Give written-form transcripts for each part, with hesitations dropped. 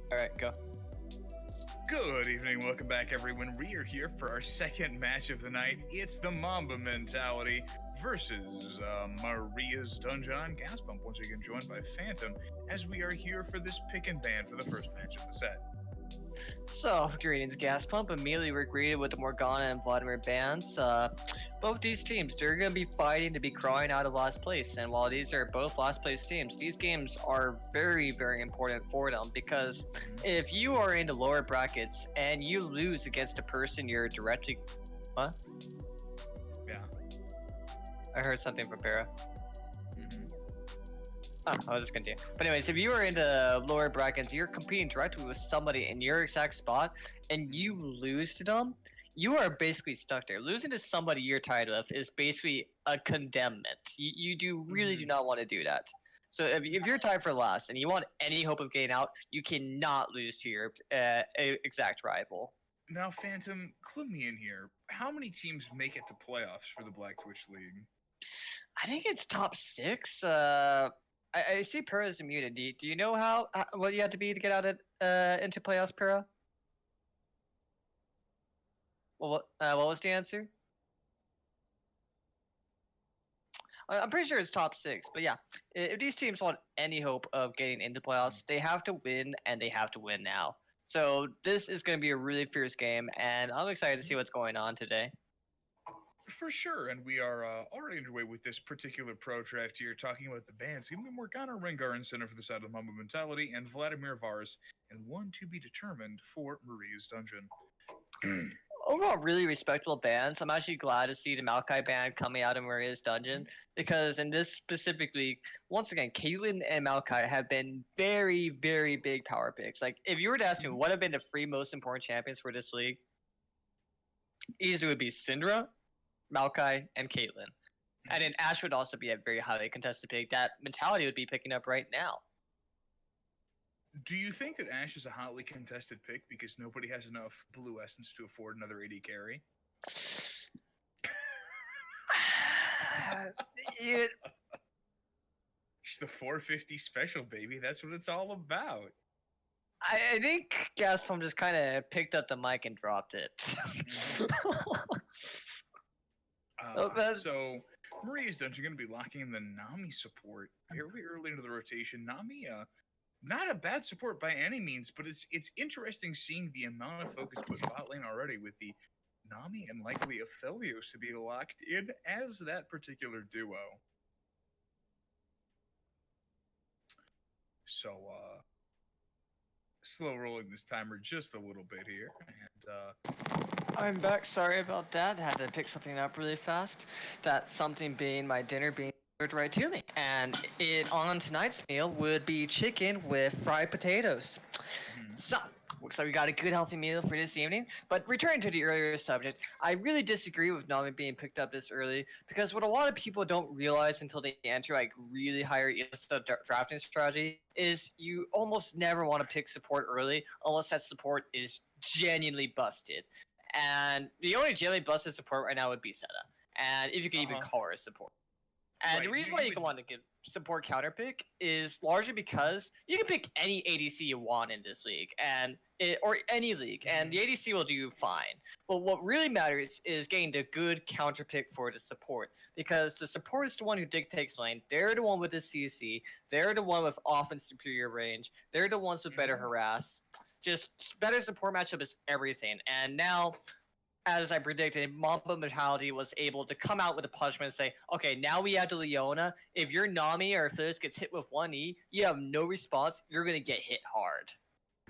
All right, go. Good evening, welcome back everyone. We are here for our second match of the night. It's the Mamba mentality versus Maria's Dungeon on Gas Pump. Once again joined by Phantom as we are here for this pick and ban for the first match of the set. So, greetings, Gas Pump. Immediately we're greeted with the Morgana and Vladimir bans. Both these teams, they're going to be fighting to be crawling out of last place. And while these are both last place teams, these games are very, very important for them because if you are in the lower brackets and you lose against a person you're directly. What? Yeah. I heard something from Para. Oh, I'll just continue. But anyways, if you are in the lower brackets, you're competing directly with somebody in your exact spot, and you lose to them, you are basically stuck there. Losing to somebody you're tied with is basically a condemnment. You really do not want to do that. So if you're tied for last and you want any hope of getting out, you cannot lose to your exact rival. Now, Phantom, clue me in here. How many teams make it to playoffs for the Black Twitch League? I think it's top 6. I see Para is muted. Do you know what you have to be to get out of into playoffs, Para? Well, what was the answer? I'm pretty sure it's top 6, but yeah, if these teams want any hope of getting into playoffs, they have to win, and they have to win now. So this is going to be a really fierce game, and I'm excited to see what's going on today. For sure, and we are already underway with this particular pro draft here, talking about the bans. Going to be Morgana Rengar in center for the side of Mamba mentality, and Vladimir Vars, and one to be determined for Maria's Dungeon. Overall, really respectable bans. I'm actually glad to see the Maokai ban coming out of Maria's Dungeon, because in this specific league, once again, Caitlyn and Maokai have been very, very big power picks. Like, if you were to ask me what have been the 3 most important champions for this league, easily would be Syndra, Maokai, and Caitlyn. And then Ashe would also be a very highly contested pick. That mentality would be picking up right now. Do you think that Ashe is a hotly contested pick because nobody has enough blue essence to afford another AD carry? She's the 450 special, baby. That's what it's all about. I think Gaspom just kind of picked up the mic and dropped it. So Maria's Dungeon going to be locking in the Nami support very early into the rotation. Nami, not a bad support by any means, but it's interesting seeing the amount of focus put bot lane already with the Nami and likely Aphelios to be locked in as that particular duo. So, slow rolling this timer just a little bit here, and I'm back. Sorry about that. Had to pick something up really fast. That something being my dinner being delivered right to me. And it on tonight's meal would be chicken with fried potatoes. So, looks like we got a good healthy meal for this evening. But returning to the earlier subject, I really disagree with Nami being picked up this early because what a lot of people don't realize until they enter like really higher drafting strategy is you almost never want to pick support early unless that support is genuinely busted. And the only genuinely busted support right now would be Seta. And if you can even call her a support. And the reason why you can want to give support counter pick is largely because you can pick any ADC you want in this league or any league, and the ADC will do fine. But what really matters is getting the good counter pick for the support, because the support is the one who dictates lane. They're the one with the CC. They're the one with often superior range. They're the ones with better harass. Just better support matchup is everything. And now, as I predicted, Mamba mentality was able to come out with a punishment and say, okay, now we have to Leona. If your Nami or Phyllis gets hit with 1E, you have no response. You're going to get hit hard.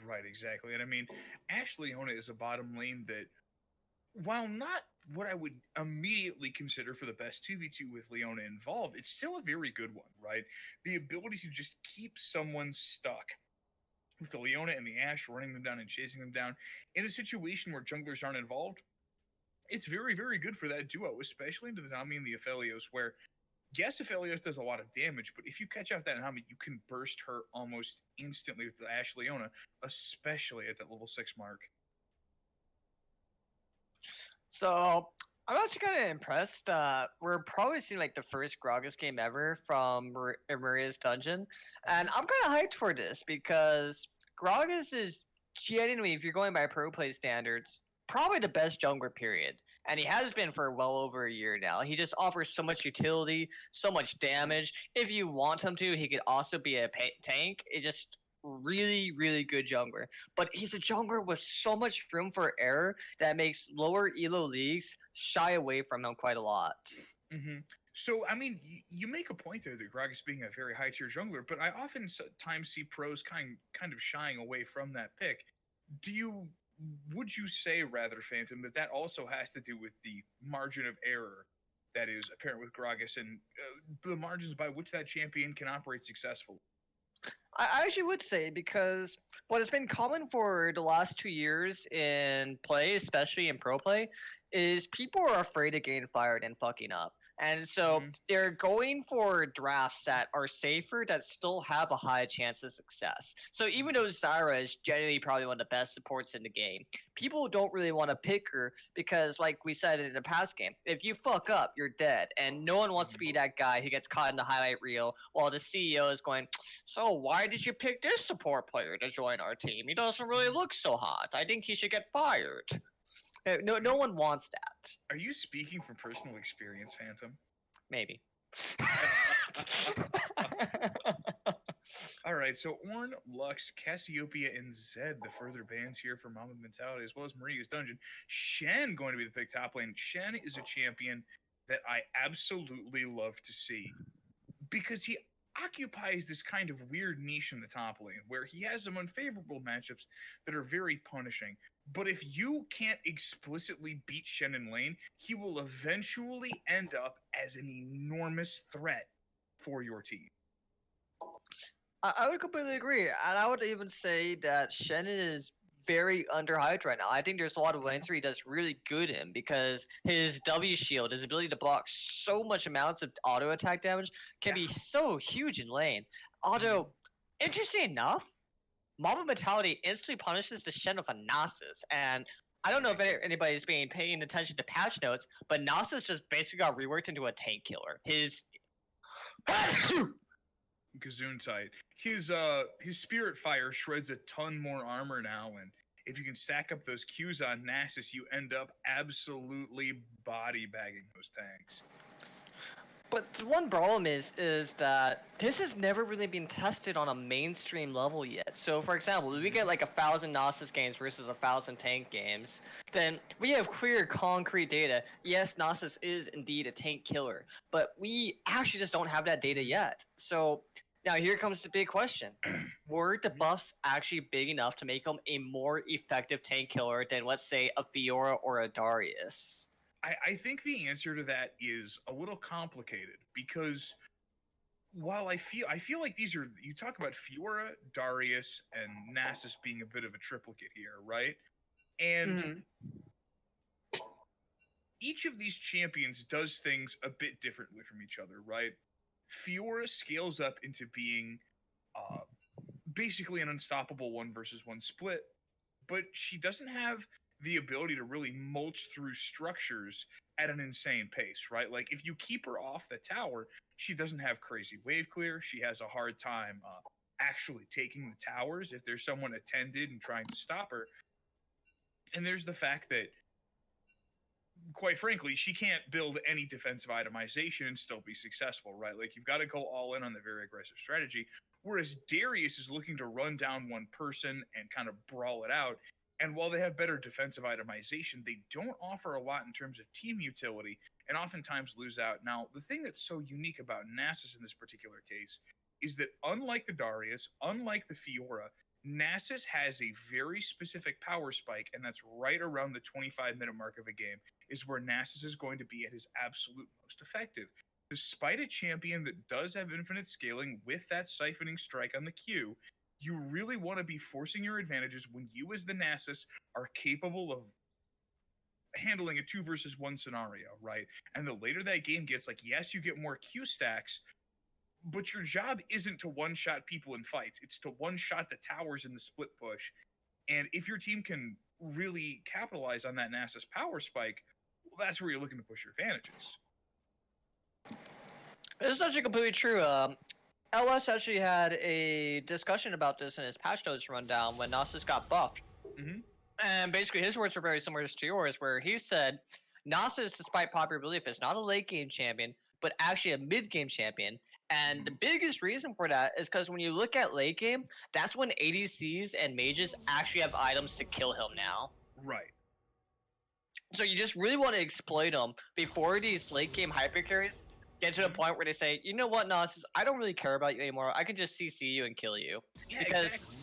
Right, exactly. And I mean, Ashe Leona is a bottom lane that, while not what I would immediately consider for the best 2v2 with Leona involved, it's still a very good one, right? The ability to just keep someone stuck with the Leona and the Ashe, running them down and chasing them down in a situation where junglers aren't involved, it's very, very good for that duo, especially into the Nami and the Aphelios, where, yes, Aphelios does a lot of damage, but if you catch out that Nami, you can burst her almost instantly with the Ashe Leona, especially at that level 6 mark. So, I'm actually kind of impressed. We're probably seeing like the first Gragas game ever from Maria's Dungeon, and I'm kind of hyped for this because Gragas is genuinely, if you're going by pro play standards, probably the best jungler period. And he has been for well over a year now. He just offers so much utility, so much damage. If you want him to, he could also be a tank. It's just really, really good jungler. But he's a jungler with so much room for error that makes lower elo leagues shy away from him quite a lot. Mm-hmm. So, I mean, you make a point there that Gragas being a very high tier jungler, but I oftentimes see pros kind of shying away from that pick. Would you say, rather, Phantom, that also has to do with the margin of error that is apparent with Gragas and the margins by which that champion can operate successfully? I actually would say, because what has been common for the last 2 years in play, especially in pro play, is people are afraid of getting fired and fucking up. And so Mhm. they're going for drafts that are safer, that still have a high chance of success. So even though Zyra is generally probably one of the best supports in the game, people don't really want to pick her because, like we said in the past game, if you fuck up, you're dead. And no one wants to be that guy who gets caught in the highlight reel while the CEO is going, so why did you pick this support player to join our team? He doesn't really look so hot. I think he should get fired. No one wants that. Are you speaking from personal experience, Phantom? Maybe. All right, so Orn, Lux, Cassiopeia, and Zed, the further bans here for Mamba Mentality, as well as Maria's Dungeon. Shen going to be the pick top lane. Shen is a champion that I absolutely love to see because he occupies this kind of weird niche in the top lane where he has some unfavorable matchups that are very punishing. But if you can't explicitly beat Shen in lane, he will eventually end up as an enormous threat for your team. I would completely agree, and I would even say that Shen is very underhyped right now. I think there's a lot of lanes where he does really good in, because his W shield, his ability to block so much amounts of auto attack damage, can be so huge in lane. Although, interesting enough, Mamba Mentality instantly punishes the Shen with a Nasus, and I don't know if anybody's been paying attention to patch notes, but Nasus just basically got reworked into a tank killer. His Gesundheit. His Spirit Fire shreds a ton more armor now, and if you can stack up those Qs on Nasus, you end up absolutely body bagging those tanks. But the one problem is that this has never really been tested on a mainstream level yet. So, for example, if we get like 1,000 Nasus games versus 1,000 tank games, then we have clear, concrete data. Yes, Nasus is indeed a tank killer, but we actually just don't have that data yet. So now here comes the big question. Were the buffs actually big enough to make him a more effective tank killer than, let's say, a Fiora or a Darius? I think the answer to that is a little complicated because while I feel like these are, you talk about Fiora, Darius, and Nasus being a bit of a triplicate here, right? And each of these champions does things a bit differently from each other, right? Fiora scales up into being basically an unstoppable 1 versus 1 split, but she doesn't have the ability to really mulch through structures at an insane pace, right? Like if you keep her off the tower, she doesn't have crazy wave clear. She has a hard time actually taking the towers if there's someone attended and trying to stop her. And there's the fact that, quite frankly, she can't build any defensive itemization and still be successful, right? Like you've got to go all in on the very aggressive strategy. Whereas Darius is looking to run down one person and kind of brawl it out. And while they have better defensive itemization, they don't offer a lot in terms of team utility and oftentimes lose out. Now, the thing that's so unique about Nasus in this particular case is that unlike the Darius, unlike the Fiora, Nasus has a very specific power spike, and that's right around the 25-minute mark of a game, is where Nasus is going to be at his absolute most effective. Despite a champion that does have infinite scaling with that siphoning strike on the Q, you really want to be forcing your advantages when you as the Nasus are capable of handling a 2 versus 1 scenario, right? And the later that game gets, like, yes, you get more Q stacks, but your job isn't to one-shot people in fights. It's to one-shot the towers in the split push. And if your team can really capitalize on that Nasus power spike, well, that's where you're looking to push your advantages. It's actually completely true. LS actually had a discussion about this in his patch notes rundown when Nasus got buffed. Mm-hmm. And basically, his words were very similar to yours, where he said, Nasus, despite popular belief, is not a late game champion, but actually a mid game champion. And the biggest reason for that is because when you look at late game, that's when ADCs and mages actually have items to kill him now. Right. So you just really want to exploit them before these late game hyper carries get to the point where they say, you know what, Nasus, I don't really care about you anymore. I can just CC you and kill you. Yeah, Because exactly.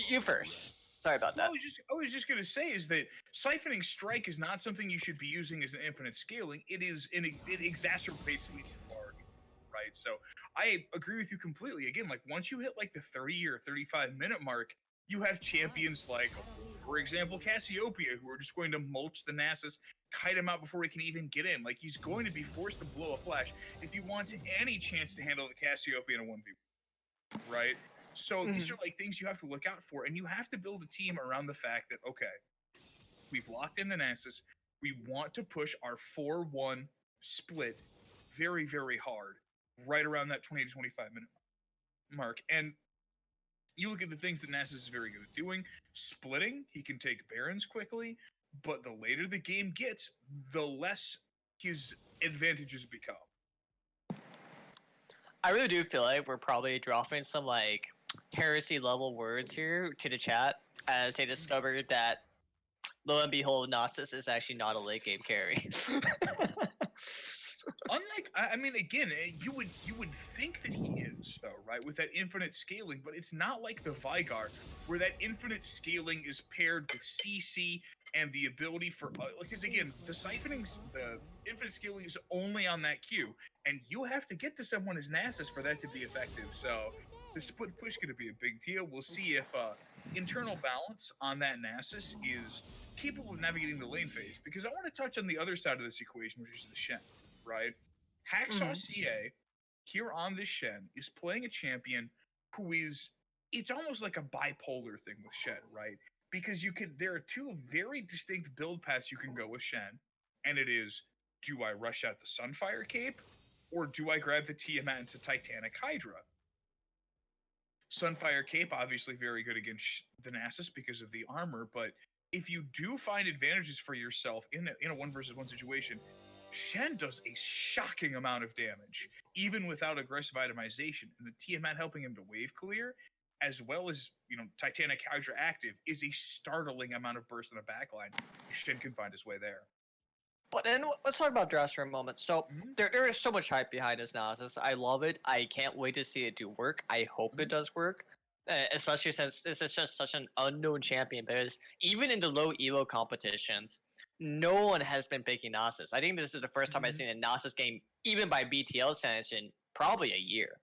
you first. Sorry about Well, that. I was just gonna say is that siphoning strike is not something you should be using as an infinite scaling. It exacerbates the hard, right? So I agree with you completely. Again, like once you hit like the 30 or 35-minute mark, you have champions like, for example, Cassiopeia, who are just going to mulch the Nasus, kite him out before he can even get in. Like he's going to be forced to blow a flash if he wants any chance to handle the Cassiopeia in a 1v1, right? So these are like things you have to look out for, and you have to build a team around the fact that okay, we've locked in the Nasus. We want to push our 4-1 split very, very hard, right around that 20 to 25-minute mark. And you look at the things that Nasus is very good at doing. Splitting, he can take Barons quickly, but the later the game gets, the less his advantages become. I really do feel like we're probably dropping some like heresy level words here to the chat as they discovered that lo and behold, Nasus is actually not a late game carry. Unlike, I mean, again, you would think that he is though, right, with that infinite scaling, but it's not like the Vigar, where that infinite scaling is paired with CC and the ability for, because again, the infinite scaling is only on that Q, and you have to get to someone as Nasus for that to be effective. So the split push going to be a big deal. We'll see if internal balance on that Nasus is capable of navigating the lane phase, because I want to touch on the other side of this equation, which is the Shen, right? Hacksaw CA here on this Shen is playing a champion who is, it's almost like a bipolar thing with Shen, right? Because there are two very distinct build paths you can go with Shen, and it is, do I rush out the Sunfire Cape, or do I grab the Tiamat into Titanic Hydra? Sunfire Cape, obviously very good against the Nasus because of the armor, but if you do find advantages for yourself in a 1 versus 1 situation, Shen does a shocking amount of damage, even without aggressive itemization. And the Tiamat helping him to wave clear, as well as, Titanic Hydra active, is a startling amount of burst in a backline. Shen can find his way there. But then let's talk about Dress for a moment. So there is so much hype behind this Nasus. I love it. I can't wait to see it do work. I hope it does work. Especially since this is just such an unknown champion. Because even in the low elo competitions, no one has been picking Nasus. I think this is the first time I've seen a Nasus game, even by BTL standards, in probably a year.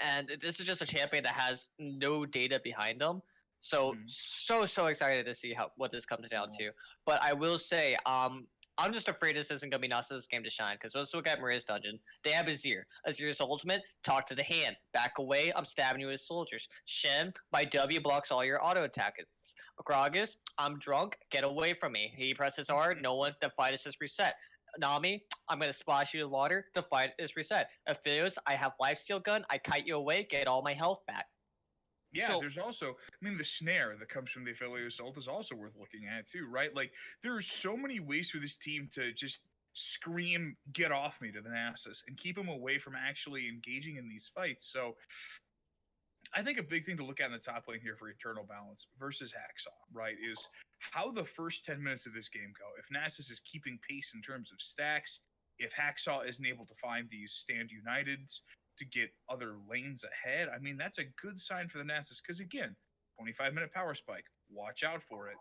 And this is just a champion that has no data behind them. So so excited to see what this comes down to. But I will say, I'm just afraid this isn't gonna be Nasus' game to shine. Because let's look at Maria's dungeon. They have Azir. Azir's ultimate, talk to the hand. Back away, I'm stabbing you with soldiers. Shen, my W blocks all your auto attacks. Gragas, I'm drunk, get away from me. He presses R, no one, the fight is just reset. Nami, I'm gonna splash you with water, the fight is reset. Aphelios, I have lifesteal gun, I kite you away, get all my health back. Yeah, there's also, the snare that comes from the Aphelios ult is also worth looking at too, right? Like, there are so many ways for this team to just scream, get off me to the Nasus and keep him away from actually engaging in these fights. So I think a big thing to look at in the top lane here for Eternal Balance versus Hacksaw, right, is how the first 10 minutes of this game go. If Nasus is keeping pace in terms of stacks, if Hacksaw isn't able to find these stand uniteds to get other lanes ahead, I mean, that's a good sign for the Nasus because, again, 25-minute power spike. Watch out for it.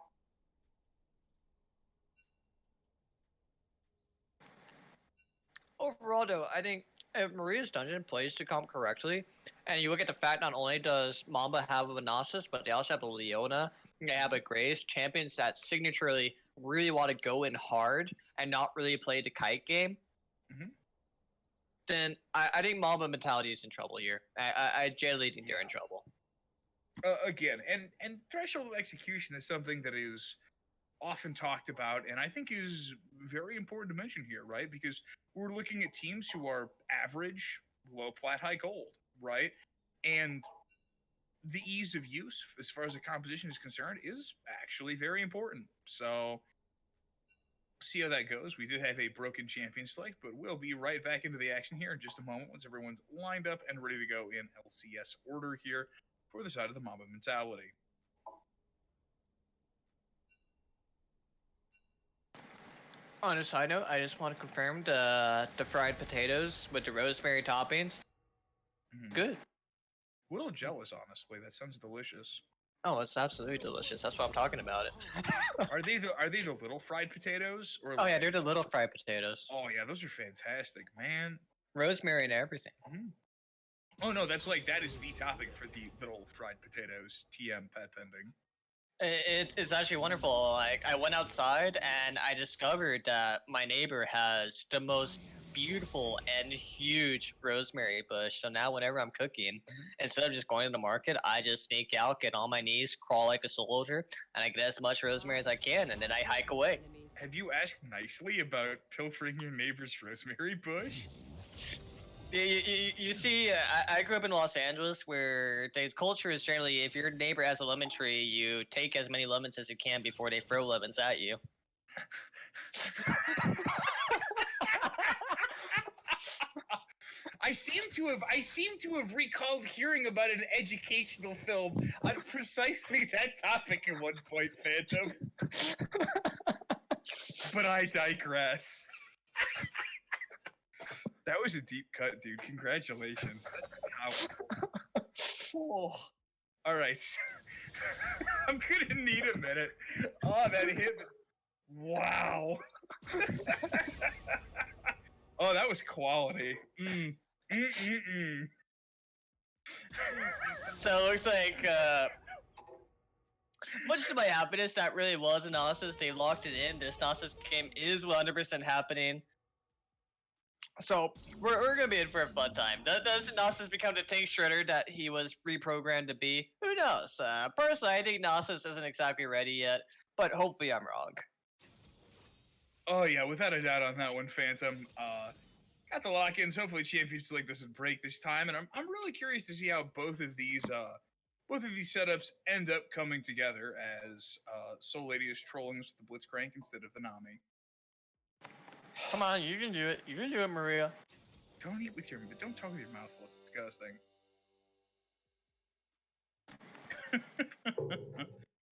Overall, though, I think if Maria's dungeon plays to comp correctly, and you look at the fact not only does Mamba have a Nasus, but they also have a Leona, they have a Grace, champions that signaturely really want to go in hard and not really play the kite game, then I think Mamba mentality is in trouble here. I generally think they're in trouble. Again, and threshold execution is something that is often talked about, and I think is very important to mention here, right? Because we're looking at teams who are average, low plat, high gold, right? And the ease of use, as far as the composition is concerned, is actually very important. So, see how that goes. We did have a broken champion select, but we'll be right back into the action here in just a moment once everyone's lined up and ready to go in LCS order here for the side of the Mamba mentality. On a side note, I just want to confirm the fried potatoes with the rosemary toppings. Good. A little jealous, honestly. That sounds delicious. Oh, it's absolutely delicious. That's why I'm talking about it. Are they the little fried potatoes? Or Oh yeah, they're the little fried potatoes. Oh yeah, those are fantastic, man. Rosemary and everything. Oh no, that is the topic for the little fried potatoes. TM pet pending. It's actually wonderful. Like, I went outside and I discovered that my neighbor has the most beautiful and huge rosemary bush. So now whenever I'm cooking, instead of just going to the market, I just sneak out, get on my knees, crawl like a soldier, and I get as much rosemary as I can, and then I hike away. Have you asked nicely about pilfering your neighbor's rosemary bush? You see, I grew up in Los Angeles, where the culture is generally, if your neighbor has a lemon tree, you take as many lemons as you can before they throw lemons at you. I seem to have recalled hearing about an educational film on precisely that topic at one point, Phantom. But I digress. That was a deep cut, dude. Congratulations. That's powerful. All right. I'm gonna need a minute. Oh, that hit. Wow. Oh, that was quality. So it looks like, much to my happiness, that really was a Gnosis. They locked it in. This Gnosis game is 100% happening. So we're gonna be in for a fun time. Does Gnosis become the tank shredder that he was reprogrammed to be? Who knows? Personally, I think Gnosis isn't exactly ready yet, but hopefully I'm wrong. Oh yeah, without a doubt on that one, Phantom. Got the lock-ins. Hopefully, Champions League doesn't break this time, and I'm really curious to see how both of these setups end up coming together. As Soul Lady is trolling us with the Blitzcrank instead of the Nami. Come on, you can do it. You can do it, Maria. Don't talk with your mouth full. It's disgusting.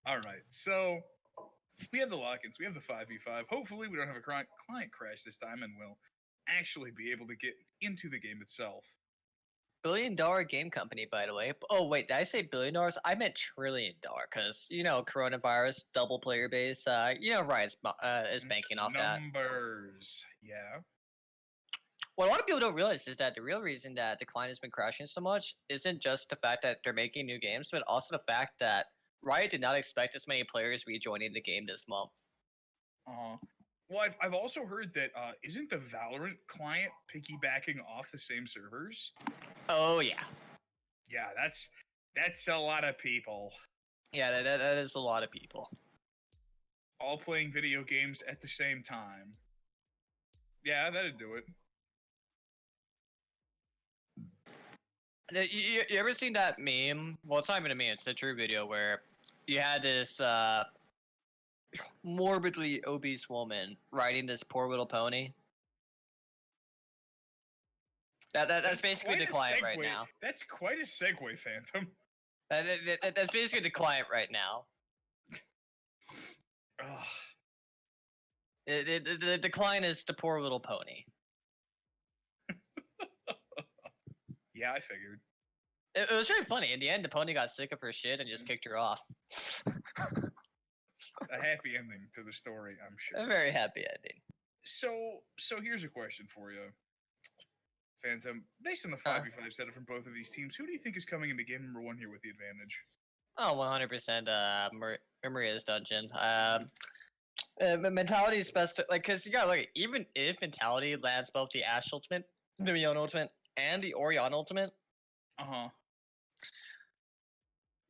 All right, so we have the lock-ins. We have the 5v5. Hopefully, we don't have a client crash this time, and we'll actually be able to get into the game itself. $1 billion game company, by the way. Oh wait, did I say $1 billion? I meant $1 trillion, because coronavirus, double player base. Riot is banking off that. Numbers, yeah. What a lot of people don't realize is that the real reason that Decline has been crashing so much isn't just the fact that they're making new games, but also the fact that Riot did not expect as many players rejoining the game this month. Well, I've also heard that isn't the Valorant client piggybacking off the same servers? Oh yeah. Yeah, that's a lot of people. Yeah, that is a lot of people. All playing video games at the same time. Yeah, that'd do it. You ever seen that meme? Well, it's not even a meme, it's a true video where you had this morbidly obese woman riding this poor little pony. That's basically the client right now. That's quite a segue, Phantom. That's basically the client right now. The client is the poor little pony. Yeah, I figured. It was really funny. In the end, the pony got sick of her shit and just kicked her off. A happy ending to the story, I'm sure. A very happy ending. So here's a question for you, Phantom. Based on the 5v5 setup from both of these teams, who do you think is coming into game number 1 here with the advantage? Oh, 100% Maria's dungeon. Mentality is best, because you gotta look, even if Mentality lands both the Ashe ultimate, the Mion ultimate, and the Orion ultimate,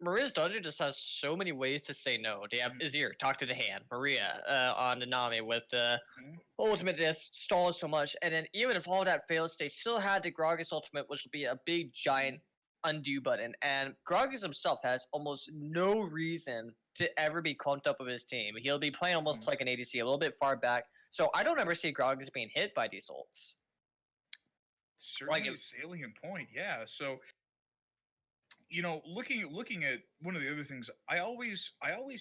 Maria's dungeon just has so many ways to say no. They have Azir, talk to the hand, Maria on the Nami with the ultimate just stalls so much, and then even if all that fails, they still had the Gragas ultimate, which would be a big giant undo button. And Gragas himself has almost no reason to ever be clumped up with his team. He'll be playing almost like an ADC, a little bit far back. So I don't ever see Gragas being hit by these ults. Certainly a salient point, yeah. So looking at one of the other things, I always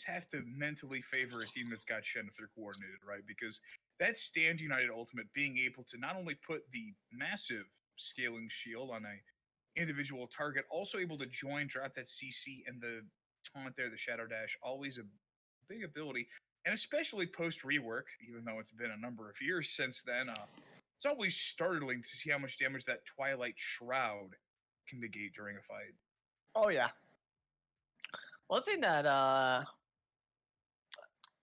have to mentally favor a team that's got Shen if they're coordinated, right? Because that Stand United ultimate being able to not only put the massive scaling shield on a individual target, also able to join, drop that CC and the taunt there, the Shadow Dash, always a big ability. And especially post rework, even though it's been a number of years since then, it's always startling to see how much damage that Twilight Shroud can negate during a fight. Oh yeah. One thing that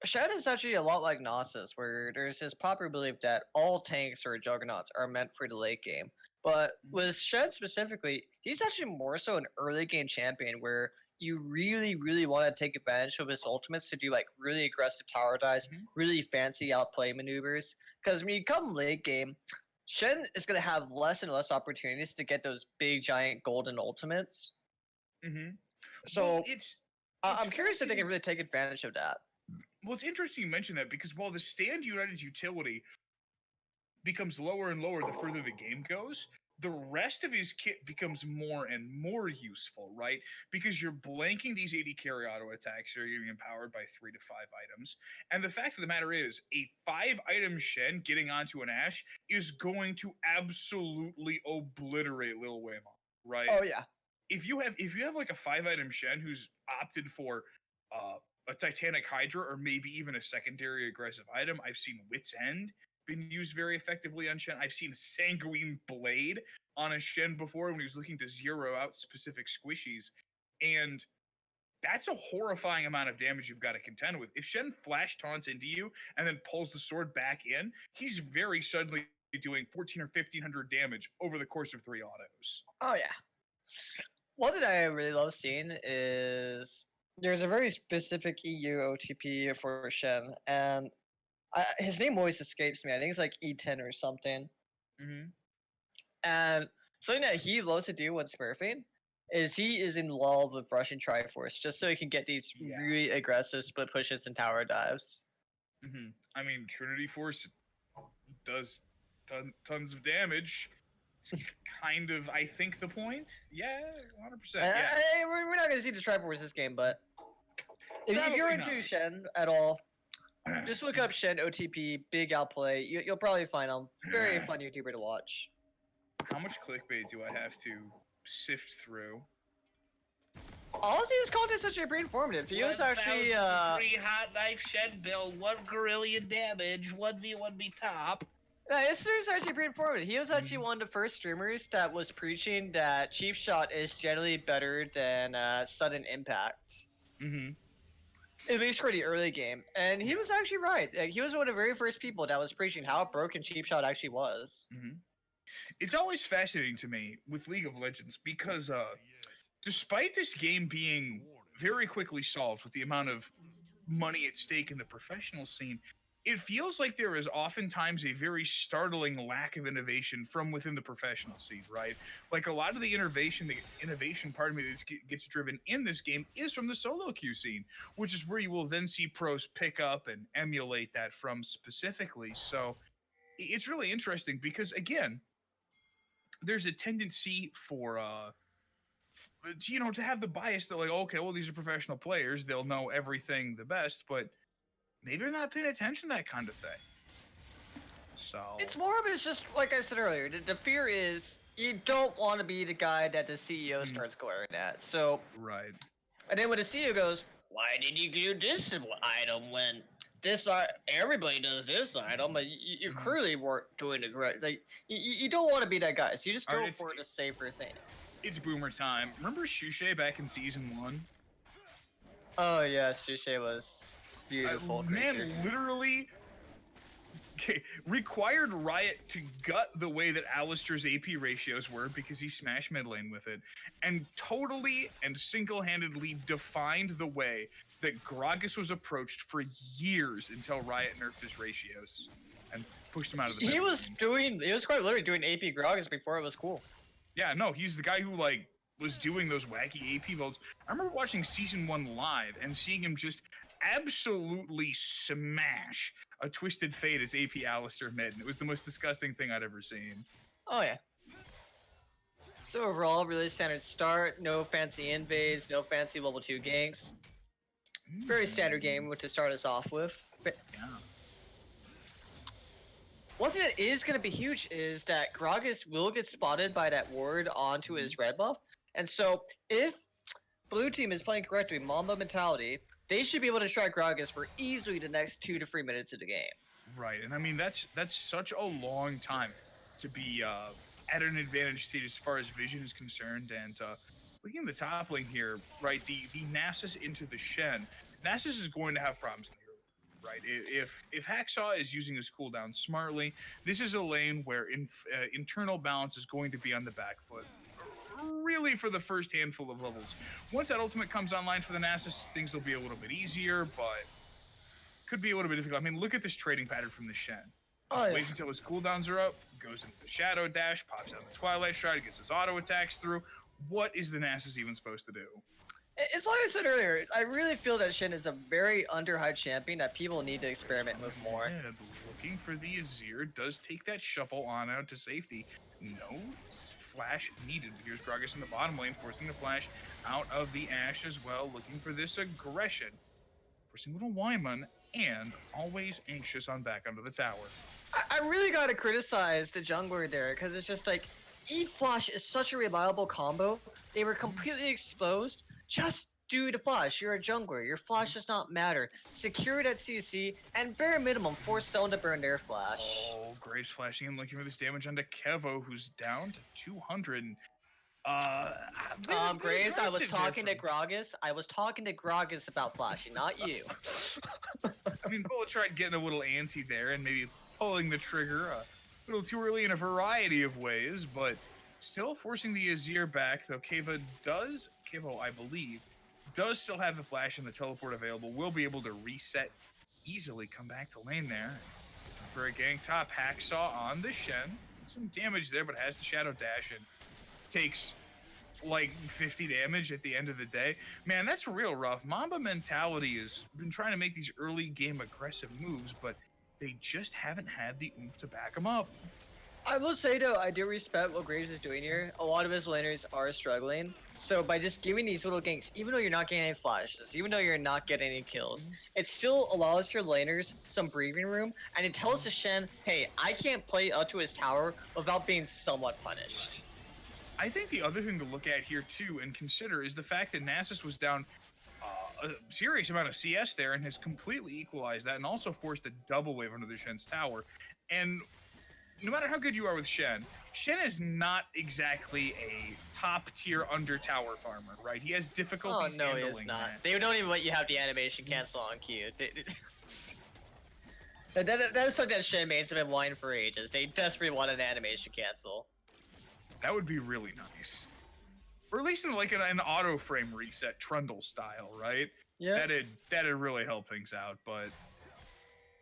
Shed is actually a lot like Gnosis, where there's this popular belief that all tanks or juggernauts are meant for the late game. But with Shed specifically, he's actually more so an early game champion where you really, really want to take advantage of his ultimates to do like really aggressive tower dives, really fancy outplay maneuvers. Because when you come late game, Shen is going to have less and less opportunities to get those big giant golden ultimates. So well, I'm curious if they can really take advantage of that. Well, it's interesting you mention that because while the Stand United's utility becomes lower and lower the further the game goes, the rest of his kit becomes more and more useful, right? Because you're blanking these 80 carry auto attacks that are getting empowered by 3 to 5 items. And the fact of the matter is, a 5-item Shen getting onto an Ashe is going to absolutely obliterate Lil Waymon, right? Oh, yeah. If you have like a 5-item Shen who's opted for a Titanic Hydra or maybe even a secondary aggressive item, I've seen Wit's End been used very effectively on Shen. I've seen Sanguine Blade on a Shen before when he was looking to zero out specific squishies, and that's a horrifying amount of damage you've got to contend with. If Shen flash taunts into you and then pulls the sword back in, he's very suddenly doing 1,400 or 1,500 damage over the course of 3 autos. Oh yeah. One that I really love seeing is there's a very specific EU OTP for Shen, and his name always escapes me. I think it's like E10 or something. And something that he loves to do when smurfing is he is in love with Russian Triforce just so he can get these really aggressive split pushes and tower dives. I mean, Trinity Force does tons of damage. It's kind of, I think, the point. Yeah, 100%. Yeah. We're not going to see the Triforce this game, but if you're into Shen at all, just look up Shen OTP, big outplay. You'll probably find him very fun YouTuber to watch. How much clickbait do I have to sift through? Honestly, this content's actually pretty informative. He was actually 3 hot knife Shen build, 1 Guerrillion damage, 1v1b top. His stream's actually pretty informative. He was actually one of the first streamers that was preaching that cheap shot is generally better than sudden impact. At least for the early game. And he was actually right. He was one of the very first people that was preaching how broken cheap shot actually was. It's always fascinating to me with League of Legends because despite this game being very quickly solved with the amount of money at stake in the professional scene, it feels like there is oftentimes a very startling lack of innovation from within the professional scene, right? Like a lot of the innovation, pardon me, that gets driven in this game is from the solo queue scene, which is where you will then see pros pick up and emulate that from specifically. So it's really interesting because, again, there's a tendency for to have the bias that like, okay, well, these are professional players, they'll know everything the best, but maybe they're not paying attention to that kind of thing. So it's more of it's just like I said earlier. The fear is you don't want to be the guy that the CEO starts glaring at. So right, and then when the CEO goes, "Why did you do this item when this everybody does this item?" But you clearly weren't doing it correct. Like you don't want to be that guy. So you just go for the safer thing. It's boomer time. Remember Shushay back in season 1? Oh yeah, Shushay was beautiful. Man, literally required Riot to gut the way that Alistar's AP ratios were because he smashed mid lane with it, and totally and single-handedly defined the way that Gragas was approached for years until Riot nerfed his ratios and pushed him out of the He mid was lane. quite literally doing AP Gragas before it was cool. Yeah, no, he's the guy who like was doing those wacky AP builds. I remember watching season 1 live and seeing him just absolutely smash a Twisted Fate as AP Alistar mid, and it was the most disgusting thing I'd ever seen. Oh yeah. So overall, really standard start. No fancy invades, no fancy level 2 ganks. Very standard game to start us off with. But Yeah. one thing that is going to be huge is that Gragas will get spotted by that ward onto his red buff. And so if blue team is playing correctly, Mamba mentality, they should be able to strike Gragas for easily the next 2 to 3 minutes of the game. Right, and I mean that's such a long time to be at an advantage state as far as vision is concerned. And looking at the top lane here, right, the Nasus into the Shen, Nasus is going to have problems in the early, right? If Hacksaw is using his cooldown smartly, this is a lane where internal balance is going to be on the back foot. Really, for the first handful of levels. Once that ultimate comes online for the Nasus, things will be a little bit easier, but could be a little bit difficult. I mean, look at this trading pattern from the Shen. Just waits until his cooldowns are up, goes into the Shadow Dash, pops out the Twilight Stride, gets his auto attacks through. What is the Nasus even supposed to do? It's like I said earlier, I really feel that Shen is a very underhyped champion that people need to experiment with more. And looking for the Azir, does take that shuffle on out to safety. No flash needed. Here's Gragas in the bottom lane, forcing the flash out of the Ashe as well, looking for this aggression. Forcing little Wyman, and always anxious on back under the tower. I really gotta criticize the jungler there, because it's just like, E-Flash is such a reliable combo. They were completely exposed. Just do the flash. You're a jungler. Your flash does not matter. Secure it at CC, and bare minimum, force Stone to burn their flash. Oh, Graves flashing in, looking for this damage onto Kevo, who's down to 200. Graves, I was talking to Gragas. I was talking to Gragas about flashing, not you. I mean, Bullet tried getting a little antsy there and maybe pulling the trigger a little too early in a variety of ways, but still forcing the Azir back, though Kevo, I believe, does still have the flash and the teleport available, will be able to reset easily, come back to lane there. For a gank top, Hacksaw on the Shen. Some damage there, but has the Shadow Dash and takes like 50 damage at the end of the day. Man, that's real rough. Mamba mentality has been trying to make these early game aggressive moves, but they just haven't had the oomph to back them up. I will say though, I do respect what Graves is doing here. A lot of his laners are struggling. So by just giving these little ganks, even though you're not getting any flashes, even though you're not getting any kills, it still allows your laners some breathing room, and it tells the Shen, hey, I can't play up to his tower without being somewhat punished. I think the other thing to look at here too and consider is the fact that Nasus was down a serious amount of CS there and has completely equalized that and also forced a double wave under the Shen's tower. And no matter how good you are with Shen is not exactly a top tier under tower farmer, right? He has difficulties handling he is not. that. They don't even let you have the animation cancel on Q. That is something that Shen mates have been whining for ages. They desperately want an animation cancel. That would be really nice. Or at least in like an auto frame reset, Trundle style, right? Yeah. That'd really help things out, but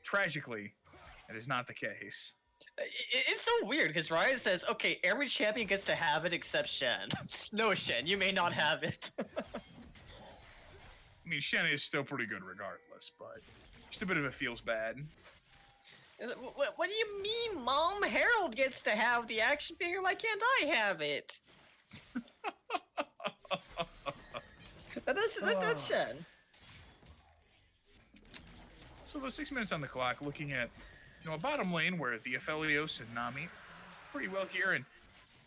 tragically, that is not the case. It's so weird because Riot says, okay, every champion gets to have it except Shen. No, Shen, you may not have it. I mean, Shen is still pretty good regardless, but just a bit of it feels bad. What do you mean, Mom? Harold gets to have the action figure. Why can't I have it? That's Shen. So the 6 minutes on the clock, looking at a bottom lane where the Aphelios and Nami pretty well here, and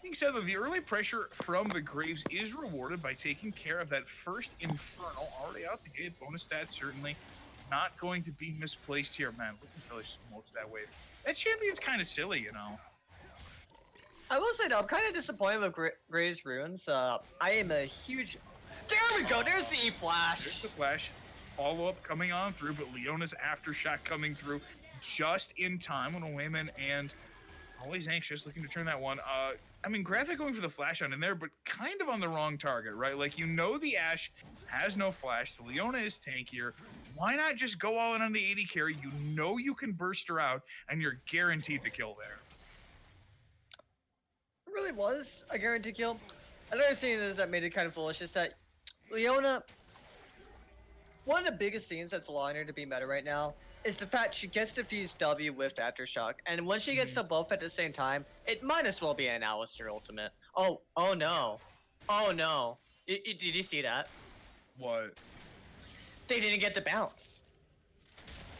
being said that the early pressure from the Graves is rewarded by taking care of that first Infernal already out the gate. Bonus stats certainly not going to be misplaced here, man. Looking really smokes that wave. That champion's kind of silly, you know. I will say though, I'm kind of disappointed with Graves runes. I am a huge. There we go. There's the E-Flash. There's the flash. Follow up coming on through, but Leona's aftershock coming through just in time. Little Wayman and always anxious, looking to turn that one. I mean, Graphic going for the flash on in there, but kind of on the wrong target, right? Like, you know the Ashe has no flash. The Leona is tankier. Why not just go all in on the 80 carry? You know you can burst her out, and you're guaranteed the kill there. It really was a guaranteed kill. Another thing is that made it kind of foolish is that Leona, one of the biggest things that's allowing her to be meta right now is the fact she gets to fuse W with Aftershock, and when she gets to both at the same time, it might as well be an Alistair ultimate. Oh no. Oh no. Did you see that? What? They didn't get the bounce.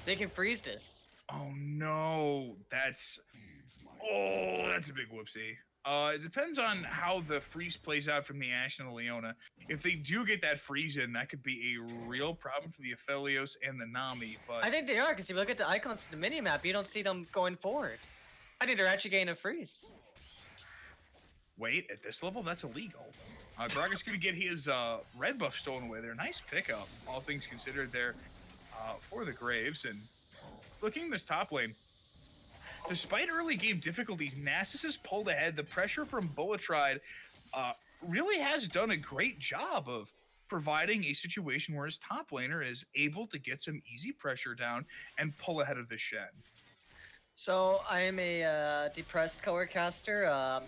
They can freeze this. Oh no, that's a big whoopsie. It depends on how the freeze plays out from the Ashe and the Leona. If they do get that freeze in, that could be a real problem for the Aphelios and the Nami. But I think they are, because if you look at the icons in the minimap, you don't see them going forward. I think they're actually getting a freeze. wait, at this level, that's illegal. Gragas gonna get his red buff stolen away there. Nice pickup, all things considered there, for the Graves. And looking in this top lane, despite early game difficulties, Nasus has pulled ahead. The pressure from Boatride really has done a great job of providing a situation where his top laner is able to get some easy pressure down and pull ahead of the Shen. So I am a depressed color caster.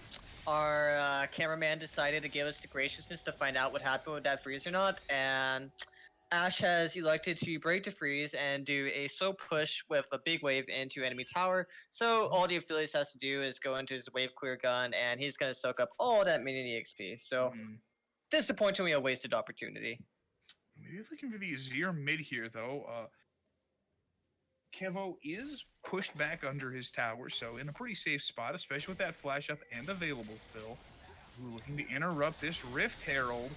Our cameraman decided to give us the graciousness to find out what happened with that freeze or not, and Ashe has elected to break the freeze and do a slow push with a big wave into enemy tower. So all the Aphelios has to do is go into his wave clear gun, and he's going to soak up all that minion EXP. So disappointingly a wasted opportunity. Maybe looking for the Azir mid here, though. Kevo is pushed back under his tower, so in a pretty safe spot, especially with that flash up and available still. Ooh, looking to interrupt this Rift Herald.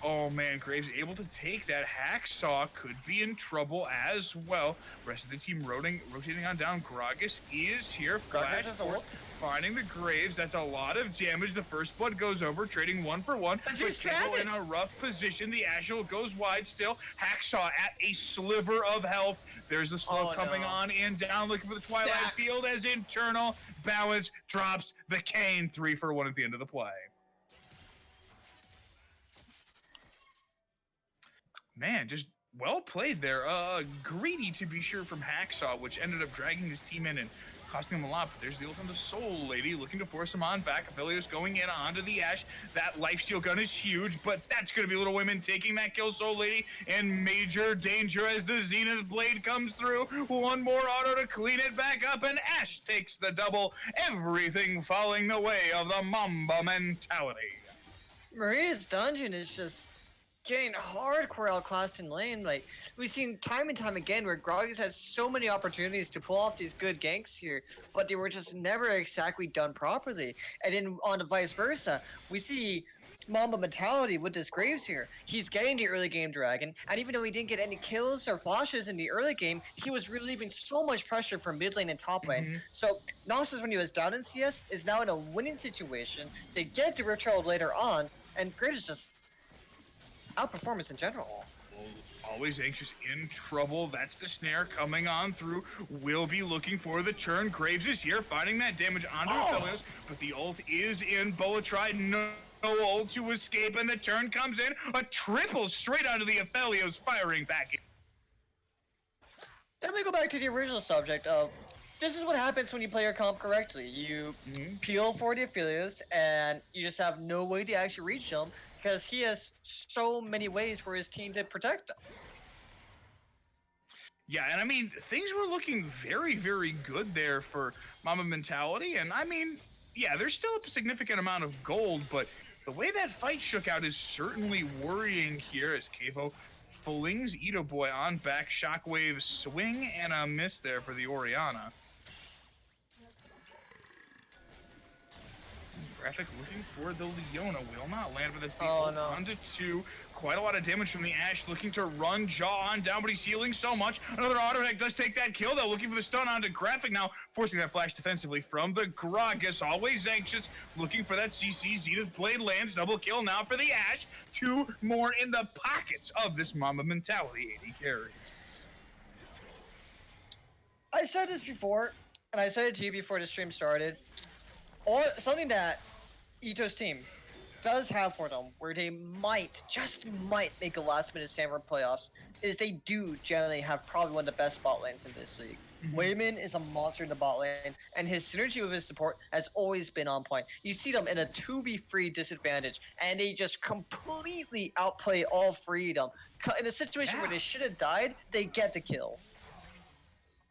Oh man, Graves able to take that. Hacksaw could be in trouble as well. Rest of the team rotating on down. Gragas is here. Flash force, finding the Graves. That's a lot of damage. The first blood goes over, trading 1 for 1. But Kevo in a rough position. The Ashel goes wide still. Hacksaw at a sliver of health. There's the slow coming on and down, looking for the Twilight Field as internal. Balance drops the Kane. 3 for 1 at the end of the play. Man, just well played there. Greedy to be sure from Hacksaw, which ended up dragging his team in and costing him a lot. But there's the ult on the Soul Lady, looking to force him on back. Aphelios going in onto the Ashe. That lifesteal gun is huge, but that's going to be Little Women taking that kill. Soul Lady in major danger as the Zenith Blade comes through. One more auto to clean it back up, and Ashe takes the double. Everything falling the way of the Mamba mentality. Maria's dungeon is just getting hardcore outclassed in lane. Like, we've seen time and time again where Gragas has so many opportunities to pull off these good ganks here, but they were just never exactly done properly. And then on the vice versa, we see Mamba mentality with this Graves here. He's getting the early game dragon, and even though he didn't get any kills or flashes in the early game, he was relieving so much pressure from mid lane and top lane. So Nasus, when he was down in CS, is now in a winning situation to get the Rift Herald later on, and Graves just outperformance in general. Always anxious, in trouble. That's the snare coming on through. Will be looking for the turn. Graves is here, finding that damage onto Aphelios, but the ult is in. Boa tried no ult to escape, and the turn comes in. A triple straight onto the Aphelios, firing back in. Then we go back to the original subject of this is what happens when you play your comp correctly. You peel for the Aphelios, and you just have no way to actually reach them, because he has so many ways for his team to protect him. Yeah, and I mean, things were looking very, very good there for Mamba mentality, and I mean, yeah, there's still a significant amount of gold, but the way that fight shook out is certainly worrying here as Kevo flings Ito Boy on back. Shockwave swing and a miss there for the Orianna. Graphic looking for the Leona, will not land, but that's the onto 2. Quite a lot of damage from the Ashe, looking to run Jaw on down, but he's healing so much. Another auto attack does take that kill, though, looking for the stun onto Graphic now, forcing that flash defensively from the Gragas, always anxious, looking for that CC. Zenith Blade lands, double kill now for the Ashe. 2 more in the pockets of this Mamba mentality 80 carry. I said this before, and I said it to you before the stream started. Something that Ito's team does have for them, where they just might make a last-minute stand for playoffs, is they do generally have probably one of the best bot lanes in this league. Wayman is a monster in the bot lane, and his synergy with his support has always been on point. You see them in a 2v3 disadvantage, and they just completely outplay all freedom. In a situation where they should have died, they get the kills.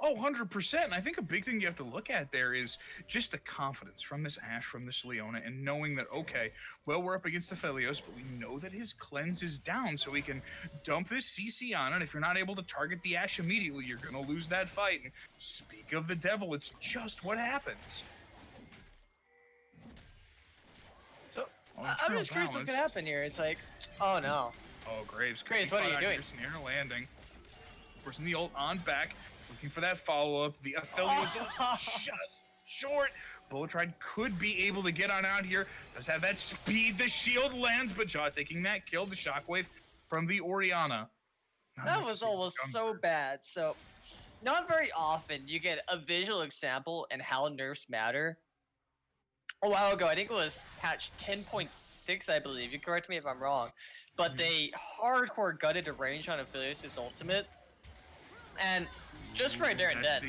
Oh, 100%. And I think a big thing you have to look at there is just the confidence from this Ashe, from this Leona, and knowing that, okay, well, we're up against the Phelios, but we know that his cleanse is down, so we can dump this CC on it. If you're not able to target the Ashe immediately, you're going to lose that fight. And speak of the devil, it's just what happens. So, I'm just curious what's going to happen here. It's like, oh no. Oh, Graves, what are you doing? Snare landing. Forcing the ult on back. Looking for that follow-up. The Aphelios just short. Bulletride could be able to get on out here. Does have that speed. The shield lands, but Jaw taking that kill. The shockwave from the Orianna. That was almost so bad. So, not very often you get a visual example in how nerfs matter. A while ago, I think it was patch 10.6, I believe. You correct me if I'm wrong. But they hardcore gutted the range on Aphelios' ultimate. And just right there and then.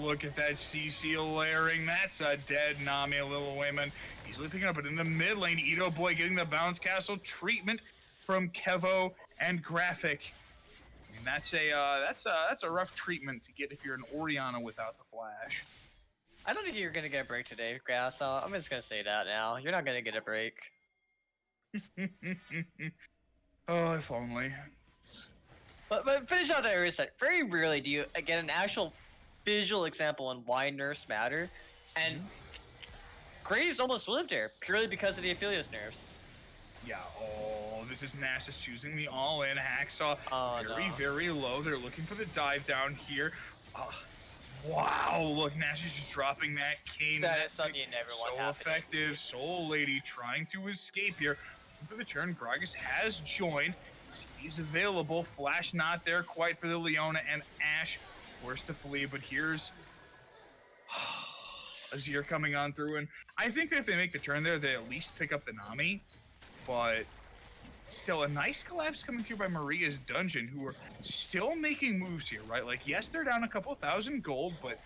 Look at that CC layering. That's a dead Nami, a little Wayman. Easily picking up, but in the mid lane, Ito Boy getting the bounce castle treatment from Kevo and Graphic. I mean, that's a rough treatment to get if you're an Orianna without the flash. I don't think you're gonna get a break today, Grass. I'm just gonna say that now. You're not gonna get a break. Oh, if only. But finish out the area set. Very rarely do you get an actual visual example on why nerfs matter, and Graves almost lived there purely because of the Aphelios nerfs. Yeah. Oh, this is Nasus choosing the all-in Hacksaw. Very low. They're looking for the dive down here. Wow! Look, Nasus just dropping that cane. That is something you never want happening. So effective. Soul Lady trying to escape here. For the turn, Gragas has joined. He's available. Flash not there quite for the Leona, and Ashe forced to flee. But here's Azir coming on through, and I think that if they make the turn there, they at least pick up the Nami. But still, a nice collapse coming through by Maria's Dungeon, who are still making moves here, right? Like, yes, they're down a couple thousand gold, but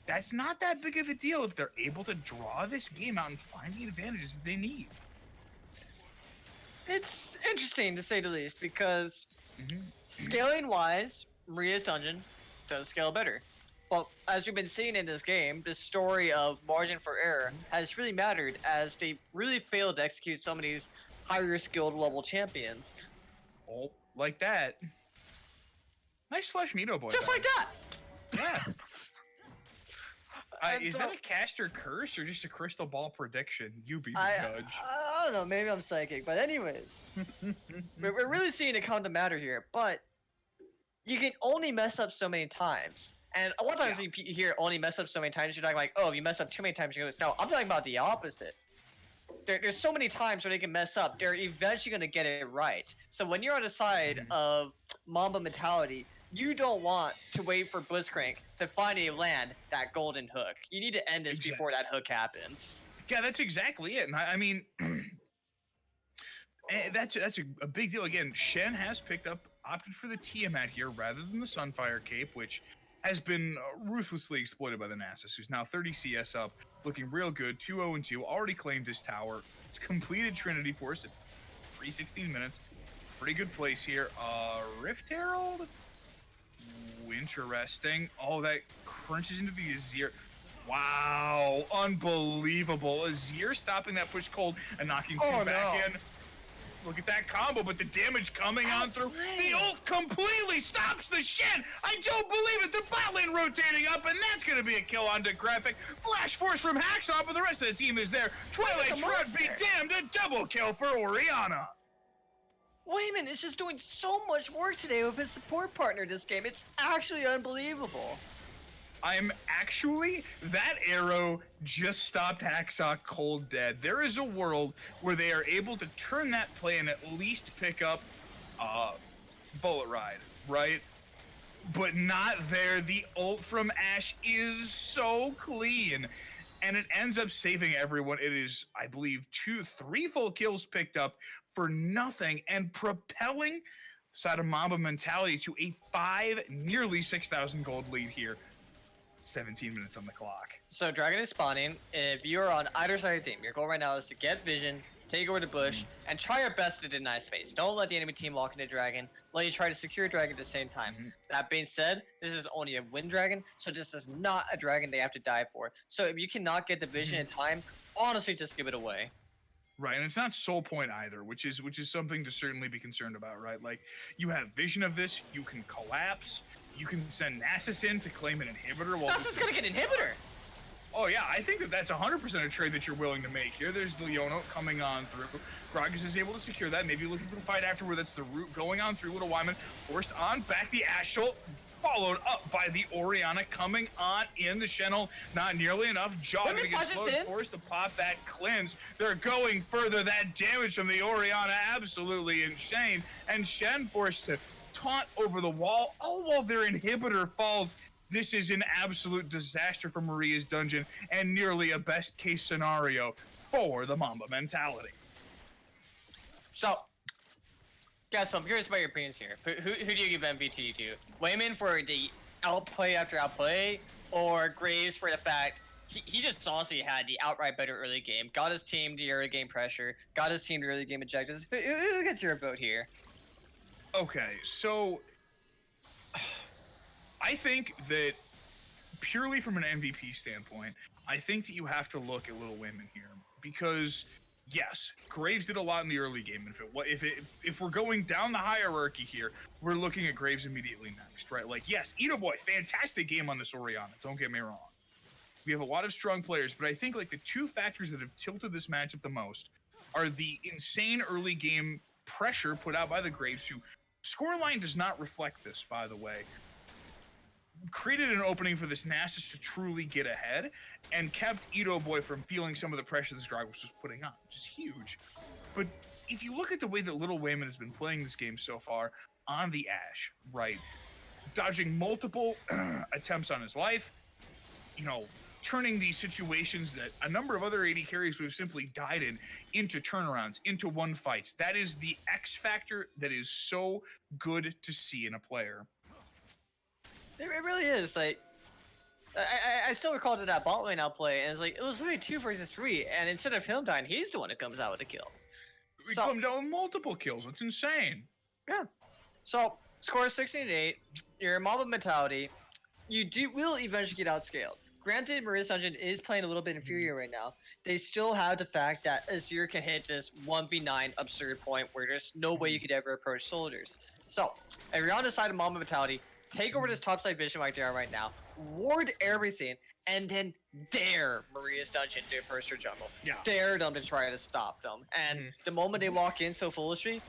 that's not that big of a deal if they're able to draw this game out and find the advantages that they need. It's interesting to say the least, because scaling wise, Maria's Dungeon does scale better. But as we've been seeing in this game, the story of margin for error has really mattered, as they really failed to execute some of these higher skilled level champions. Oh, like that. Nice flash Mito Boy. Just like that! Yeah. Is that a caster curse or just a crystal ball prediction? You be the judge. I don't know, maybe I'm psychic, but anyways. we're really seeing it come to matter here, but you can only mess up so many times. And a lot of times when you hear only mess up so many times, you're talking like, oh, if you mess up too many times, you go, no, I'm talking about the opposite. There's so many times where they can mess up, they're eventually going to get it right. So when you're on the side of Mamba mentality, you don't want to wait for Blitzcrank to finally land that golden hook. You need to end this before that hook happens. Yeah, that's exactly it. And I mean, that's a big deal. Again, Shen has opted for the Tiamat here rather than the Sunfire Cape, which has been ruthlessly exploited by the Nasus, who's now 30 CS up, looking real good, 2-0-2, already claimed his tower, completed Trinity Force at 3:16 minutes. Pretty good place here. Rift Herald? Interesting. Oh, that crunches into the Azir. Wow, unbelievable. Azir stopping that push cold and knocking two back in. Look at that combo, but the damage coming on through. The ult completely stops the Shen. I don't believe it. The bot lane rotating up, and that's going to be a kill on Graphic. Flash Force from Hacksaw, but the rest of the team is there. Twilight Shroud be damned, a double kill for Orianna. Wayman is just doing so much work today with his support partner this game. It's actually unbelievable. That arrow just stopped Hacksaw cold dead. There is a world where they are able to turn that play and at least pick up Bullet Ride, right? but not there. The ult from Ashe is so clean, and it ends up saving everyone. It is, I believe, 3 full kills picked up for nothing, and propelling the side of Mamba Mentality to a nearly 6,000 gold lead here. 17 minutes on the clock. So Dragon is spawning. If you're on either side of the team, your goal right now is to get vision, take over the bush, and try your best to deny space. Don't let the enemy team walk into Dragon. Let you try to secure Dragon at the same time. That being said, this is only a win Dragon, so this is not a Dragon they have to die for. So if you cannot get the vision in time, honestly, just give it away. Right, and it's not soul point either, which is something to certainly be concerned about, right? Like, you have vision of this, you can collapse, you can send Nasus in to claim an inhibitor. While Nasus gonna get inhibitor. Oh yeah, I think that's 100% a trade that you're willing to make here. There's Leona coming on through. Gragas is able to secure that. Maybe looking for the fight afterward. That's the route going on through. Little Wyman forced on back. The Ashe ult followed up by the Orianna coming on in. The Shen not nearly enough. Jaw gonna get slowed, forced to pop that cleanse. They're going further. That damage from the Orianna absolutely insane. And Shen forced to taunt over the wall, all while their inhibitor falls. This is an absolute disaster for Maria's dungeon and nearly a best case scenario for the Mamba Mentality. So, Gasp, I'm curious about your opinions here. Who do you give MVP to? Wayman for the outplay after outplay, or Graves for the fact he just honestly had the outright better early game, got his team the early game pressure, got his team the early game objectives. Who gets your vote here? Okay, so I think that purely from an MVP standpoint, I think that you have to look at Little Women here because yes, Graves did a lot in the early game. If we're going down the hierarchy here, we're looking at Graves immediately next, right? Like yes, Ito Boy, fantastic game on this Orianna. Don't get me wrong. We have a lot of strong players, but I think like the two factors that have tilted this matchup the most are the insane early game pressure put out by the Graves, who scoreline does not reflect this, by the way. Created an opening for this Nasus to truly get ahead and kept Ito Boy from feeling some of the pressure this Gragas was putting on, which is huge. But if you look at the way that Little Wayman has been playing this game so far on the Ashe, right, dodging multiple attempts on his life, you know, turning these situations that a number of other AD carries would have simply died in into turnarounds, into one fights. That is the X factor that is so good to see in a player. It really is. Like, I still recall to that bot lane outplay, and it's like it was only 2 versus 3, and instead of him dying, he's the one that comes out with a kill. We come down with multiple kills. It's insane. Yeah. So score 16-8. Your Mamba Mentality, will eventually get outscaled. Granted, Maria's Dungeon is playing a little bit inferior right now. They still have the fact that Azir can hit this 1v9 absurd point where there's no way you could ever approach soldiers. So if you're on the side of Mamba Mentality, take over this topside vision right there right now, ward everything, and then dare Maria's Dungeon to approach her jungle. Yeah. Dare them to try to stop them. And the moment they walk in so foolishly,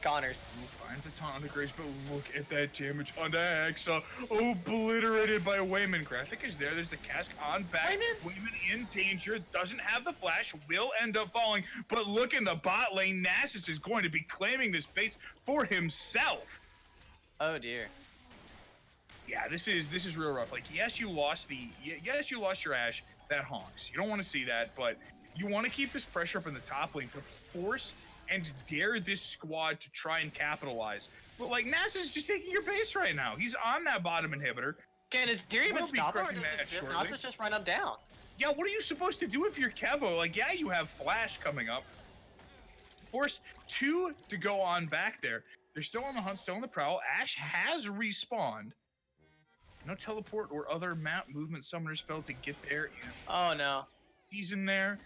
goners. Finds a ton on the Graves, but look at that damage on the Hexa. Obliterated by Wayman. Graphic is there. There's the cask on back. Wayman in danger. Doesn't have the flash. Will end up falling. But look in the bot lane. Nasus is going to be claiming this base for himself. Oh dear. Yeah, this is real rough. Like, yes, you lost your Ashe. That honks. You don't want to see that, but you want to keep this pressure up in the top lane to force and dare this squad to try and capitalize. But like, Nasus is just taking your base right now. He's on that bottom inhibitor. Can his Deer even stop him? Does Nasus just run him down? Yeah, what are you supposed to do if you're Kevo? Like, yeah, you have Flash coming up. Force 2 to go on back there. They're still on the hunt, still on the prowl. Ashe has respawned. No teleport or other map movement summoner spell to get there. Oh no. He's in there.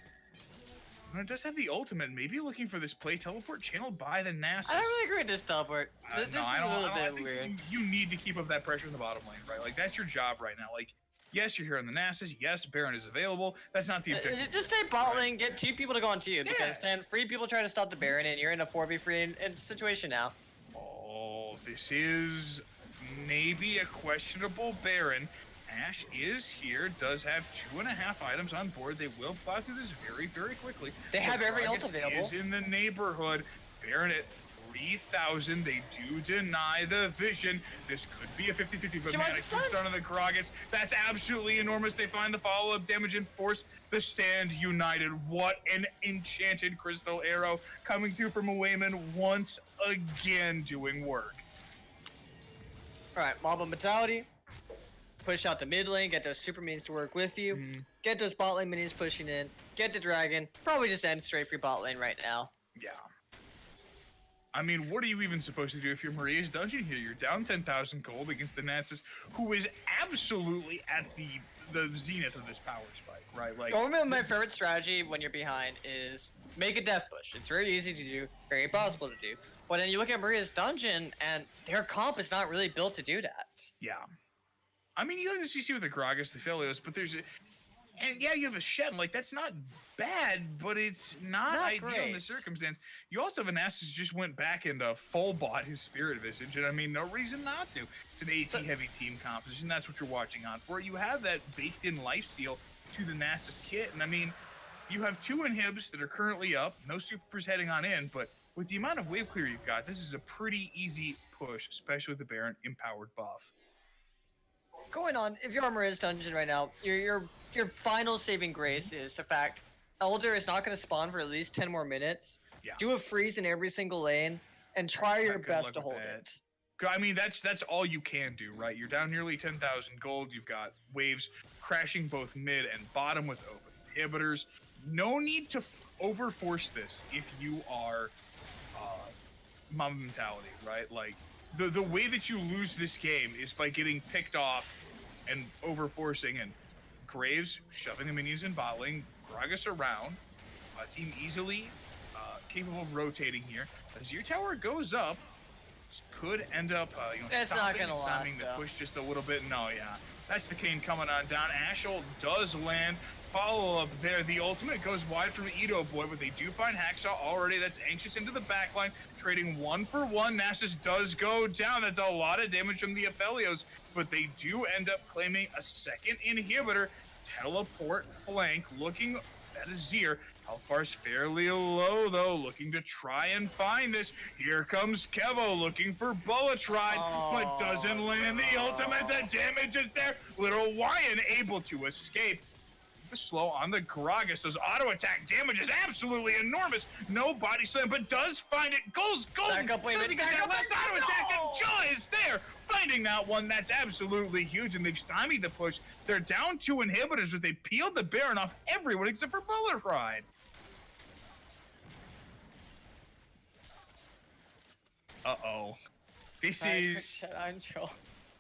And it does have the ultimate. Maybe looking for this play teleport channeled by the Nasus. I don't really agree with this teleport. This is a little bit weird. You need to keep up that pressure in the bottom lane, right? Like, that's your job right now. Like, yes, you're here on the Nasus. Yes, Baron is available. That's not the objective. Just stay bot lane, get 2 people to go on to you, because then 3 people try to stop the Baron, and you're in a 4v3 situation now. Oh, this is maybe a questionable Baron. Ashe is here, does have 2.5 items on board. They will plow through this very, very quickly. They have every ult available. Is in the neighborhood. Baron at 3,000. They do deny the vision. This could be a 50-50, but She man, wants I to stun. switched onto the Gragas. That's absolutely enormous. They find the follow-up damage and force the stand united. What an enchanted crystal arrow coming through from a Wayman once again doing work. All right, Mamba mentality. Push out the mid lane, get those super minions to work with you. Get those bot lane minions pushing in. Get the dragon. Probably just end straight for your bot lane right now. Yeah. I mean, what are you even supposed to do if you're Maria's Dungeon here? You're down 10,000 gold against the Nasus, who is absolutely at the zenith of this power spike, right? Like, Normally, my favorite strategy when you're behind is make a death push. It's very easy to do, very possible to do. But then you look at Maria's Dungeon, and their comp is not really built to do that. yeah. I mean, you have the CC with the Gragas, the Philios, but there's and yeah, you have a Shen. Like, that's not bad, but it's not ideal in great. the circumstance. You also have an Nasus who just went back and full bought his Spirit Visage, and I mean, no reason not to. It's an AT heavy team composition. That's what you're watching on for. You have that baked in lifesteal to the Nasus kit, and I mean, you have 2 inhibs that are currently up, no supers heading on in, but with the amount of wave clear you've got, this is a pretty easy push, especially with the Baron empowered buff. Going on, if you're on Maria's Dungeon right now, your final saving grace is the fact Elder is not going to spawn for at least 10 more minutes. Yeah. Do a freeze in every single lane, and try your Good best luck to with hold that. it. I mean, that's all you can do, right? You're down nearly 10,000 gold. You've got waves crashing both mid and bottom with open inhibitors. No need to overforce this if you are Mamba mentality, right? Like, the way that you lose this game is by getting picked off and overforcing, and Graves shoving the minions in bot lane, Gragas around, team easily capable of rotating here. As your tower goes up, could end up It's not stopping gonna and last, timing the though. push just a little bit. No, yeah. That's the Kane coming on down. Ashel does land. Follow-up there. The ultimate goes wide from Edo Boy, but they do find Hacksaw already. That's anxious into the backline, trading 1-for-1. Nasus does go down. That's a lot of damage from the Aphelios, but they do end up claiming a second inhibitor. Teleport flank, looking at Azir. Health bar's fairly low, though, looking to try and find this. Here comes Kevo, looking for Bullet Ride, but doesn't land the ultimate. The damage is there. Little Wyan able to escape. Slow on the Gragas. Those auto attack damage is absolutely enormous. No body slam, but does find it. Goes golden. Back up, wait a Doesn't minute. get Back that up, last back up, auto attack, no! and Jaw is there. Finding that one, that's absolutely huge, and they've stymied the push. They're down 2 inhibitors, but they peeled the Baron off everyone except for Bullet Ride. Uh-oh. This is... I'm chill.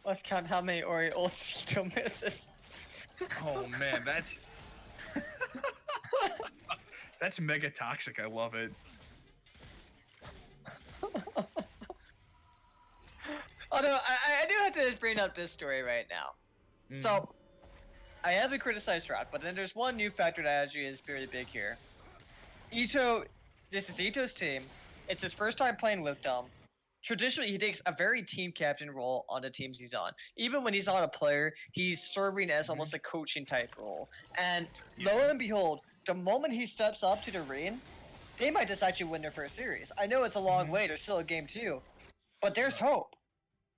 Let's count how many Ori ult still misses. Oh, man, that's... That's mega toxic. I love it. Although, I do have to bring up this story right now. So, I have to criticize Strat, but then there's one new factor that actually is very big here. Ito, this is Ito's team. It's his first time playing with them. Traditionally, he takes a very team captain role on the teams he's on. Even when he's not a player, he's serving as almost a coaching type role. And lo and behold, the moment he steps up to the ring, they might just actually win their first series. I know it's a long way, there's still a game 2, but there's hope.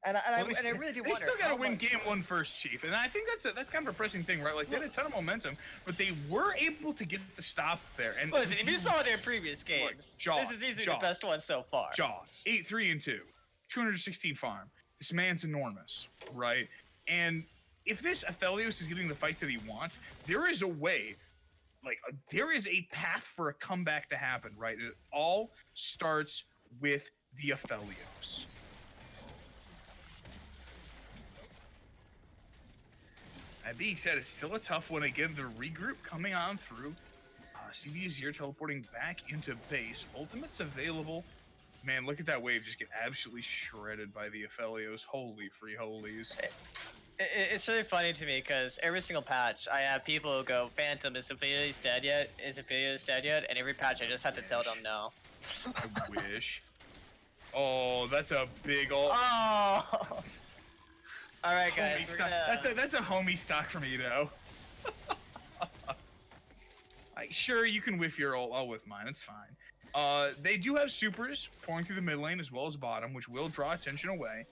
And I really do they wonder. still got to how win much- game 1 first, Chief, and I think that's kind of a pressing thing, right? Like, they had a ton of momentum, but they were able to get the stop there. And Listen, if you saw their previous games, Jaw, this is easily Jaw. the best one so far. Jaw, 8-3-2, 216 farm. This man's enormous, right? And if this Aphelios is getting the fights that he wants, there is a way, there is a path for a comeback to happen, right? It all starts with the Aphelios. That being said, it's still a tough one. Again, the regroup coming on through. CD Azir teleporting back into base. Ultimate's available. Man, look at that wave just get absolutely shredded by the Aphelios. Holy free holies. It's really funny to me because every single patch, I have people who go, Phantom, is Aphelios dead yet? Is Aphelios dead yet? And every patch, I just have to tell them no. I wish. Oh, that's a big ol'... Oh! Alright, guys. Homie stock. That's a homie stock from Edo. Sure, you can whiff your ult. I'll whiff mine. It's fine. They do have supers pouring through the mid lane as well as bottom, which will draw attention away.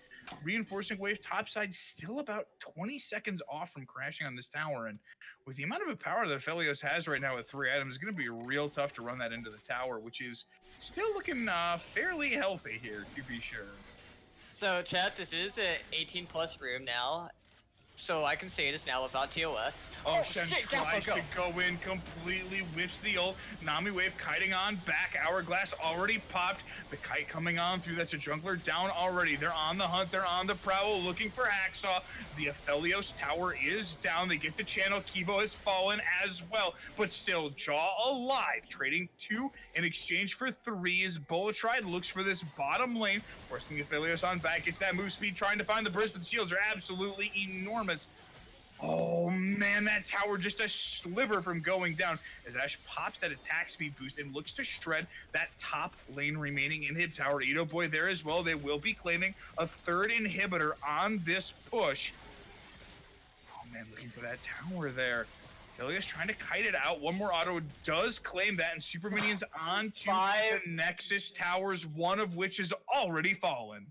Reinforcing wave topside still about 20 seconds off from crashing on this tower, and with the amount of power that Aphelios has right now with 3 items, it's going to be real tough to run that into the tower, which is still looking fairly healthy here, to be sure. So, chat, this is an 18+ room now, so I can say this now without TOS. Oh, Shen tries to go in, completely whiffs the ult. Nami wave kiting on back. Hourglass already popped. The kite coming on through. That's a jungler down already. They're on the hunt. They're on the prowl looking for Hacksaw. The Aphelios tower is down. They get the channel. Kivo has fallen as well, but still Jaw alive. Trading 2 in exchange for 3 as Bulletride looks for this bottom lane, forcing the Aphelios on back. Gets that move speed, trying to find the burst, but the shields are absolutely enormous. Oh man, that tower just a sliver from going down as Ashe pops that attack speed boost and looks to shred that top lane remaining inhib tower. Edo Boy there as well. They will be claiming a 3rd inhibitor on this push. Oh man, looking for that tower there. Ilias trying to kite it out. One more auto does claim that, and super minions onto the Nexus towers, one of which is already fallen.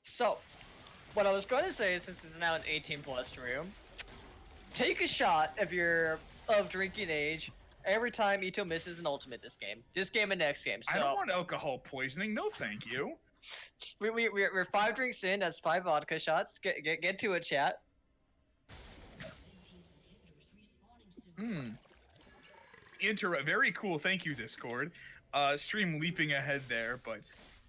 So, what I was going to say is, since it's now an 18+ room, take a shot if you're of drinking age every time Ito misses an ultimate this game and next game. So, I don't want alcohol poisoning. No, thank you. We're 5 drinks in. That's 5 vodka shots. Get to it, chat. Very cool. Thank you, Discord. Stream leaping ahead there, but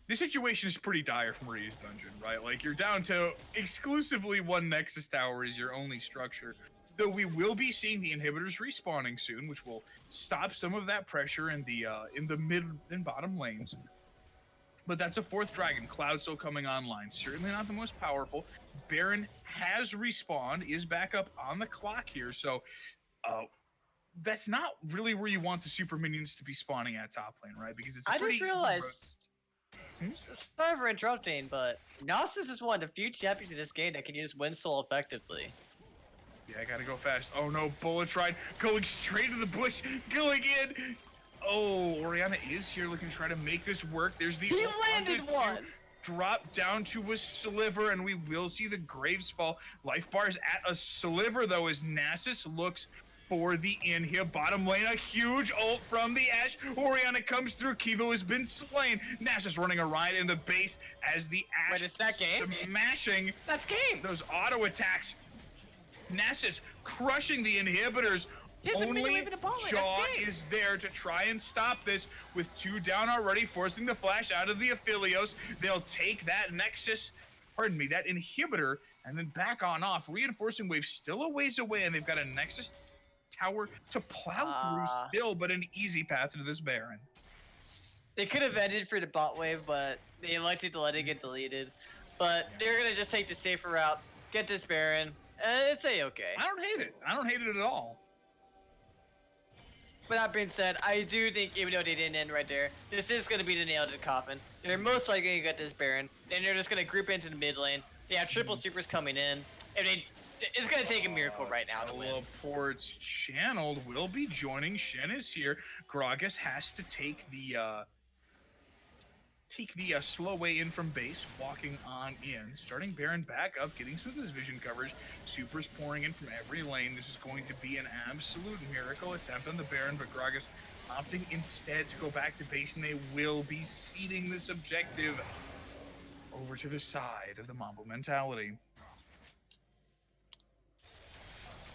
the situation is pretty dire from Maria's dungeon, right? Like, you're down to exclusively 1 Nexus tower is your only structure. Though we will be seeing the inhibitors respawning soon, which will stop some of that pressure in the mid and bottom lanes. But that's a 4th dragon. Cloud still coming online. Certainly not the most powerful. Baron has respawned, is back up on the clock here, so that's not really where you want the super minions to be spawning at top lane, right? Because it's I just realized. Sorry for interrupting, but Gnosis is one of the few champions in this game that can use Windsoul effectively. Yeah, I gotta go fast. Oh no, Bulletride going straight to the bush, going in. Oh, Orianna is here looking to try to make this work. There's the He landed one. Drop down to a sliver, and we will see the Graves fall. Life bars at a sliver though as Nasus looks for the inhib. Bottom lane, a huge ult from the Ashe. Orianna comes through. Kivo has been slain. Nasus running a ride in the base as the Ashe Wait, is that game? smashing That's game. those auto attacks. Nasus crushing the inhibitors. Only Jaw is there to try and stop this with 2 down already, forcing the flash out of the Aphelios. They'll take that Nexus, that inhibitor, and then back on off. Reinforcing wave still a ways away, and they've got a Nexus tower to plow through still, but an easy path into this Baron. They could have ended for the bot wave, but they elected to let it get deleted. But they're gonna just take the safer route, get this Baron, and it's okay. I don't hate it. I don't hate it at all. But that being said, I do think, even though they didn't end right there, this is going to be the nail to the coffin. They're most likely going to get this Baron, and they're just going to group into the mid lane. They have triple supers coming in, and it's going to take a miracle right now to win. Teleports channeled will be joining. Shen is here. Gragas has to take the slow way in from base, walking on in, starting Baron back up, getting some of this vision coverage. Supers pouring in from every lane. This is going to be an absolute miracle attempt on the Baron, but Gragas opting instead to go back to base, and they will be ceding this objective over to the side of the Mamba mentality.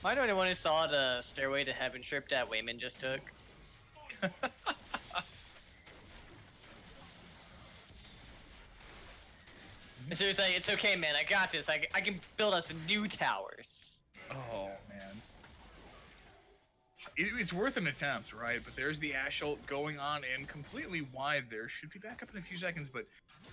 Am I the only one who saw the Stairway to Heaven trip that Wayman just took? Seriously, it's okay, man. I got this. I can build us new towers. Oh, man. It's worth an attempt, right? But there's the Ashe ult going on in completely wide there. Should be back up in a few seconds, but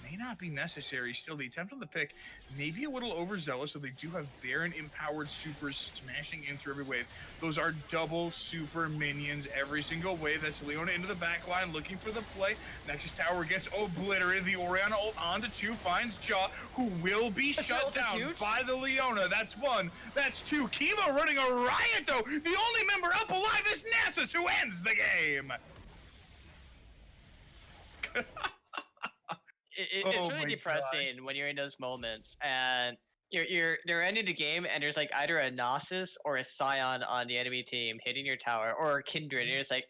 may not be necessary. Still, the attempt on the pick, maybe a little overzealous, so they do have Baron empowered supers smashing in through every wave. Those are double super minions every single wave. That's Leona into the back line looking for the play. Nexus tower gets obliterated. The Orianna ult onto 2 finds Jaw, who will be shut down by the Leona. That's 1. That's 2. Kivo running a riot, though. The only member up alive is Nasus, who ends the game. It's Oh really my God. depressing when you're in those moments and they're ending the game and there's like either a Gnosis or a Scion on the enemy team hitting your tower or a Kindred. And you're just like,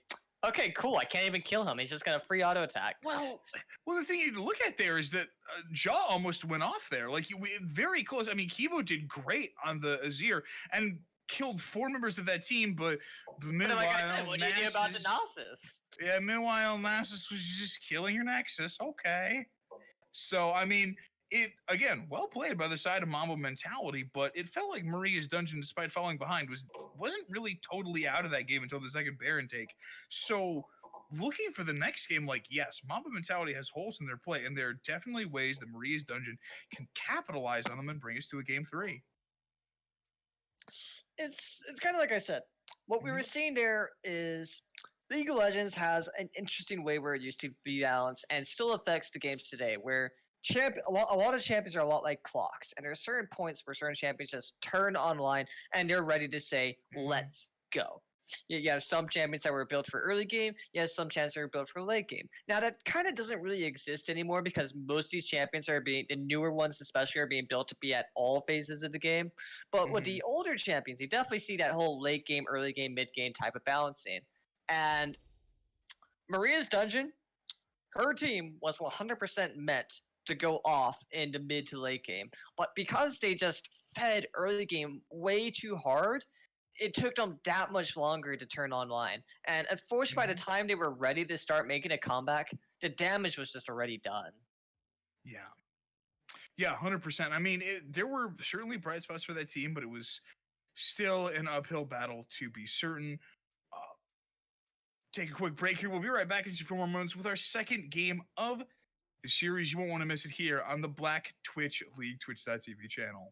okay, cool. I can't even kill him. He's just gonna free auto attack. Well, the thing you need to look at there is that Jaw almost went off there. Like, very close. I mean, Kivo did great on the Azir and killed 4 members of that team, but meanwhile, But like I said, what do you do about the Gnosis? Yeah, meanwhile, Nasus was just killing your Nexus. Okay. So, I mean, it, again, well played by the side of Mamba mentality, but it felt like Maria's dungeon, despite falling behind, wasn't really totally out of that game until the second Baron take. So, looking for the next game, like, yes, Mamba mentality has holes in their play, and there are definitely ways that Maria's dungeon can capitalize on them and bring us to a game 3. It's kind of like I said. What we were seeing there is League of Legends has an interesting way where it used to be balanced and still affects the games today, where a lot of champions are a lot like clocks, and there are certain points where certain champions just turn online and they're ready to say, "Let's go." You have some champions that were built for early game. You have some champions that are built for late game. Now that kind of doesn't really exist anymore because most of these champions the newer ones especially are being built to be at all phases of the game. But with the older champions, you definitely see that whole late game, early game, mid game type of balancing. And Maria's dungeon, her team was 100% meant to go off in the mid to late game. But because they just fed early game way too hard, it took them that much longer to turn online. And unfortunately, by the time they were ready to start making a comeback, the damage was just already done. Yeah. Yeah, 100%. I mean, there were certainly bright spots for that team, but it was still an uphill battle to be certain. Take a quick break here. We'll be right back in just a few more moments with our second game of the series. You won't want to miss it here on the Black Twitch League, twitch.tv channel.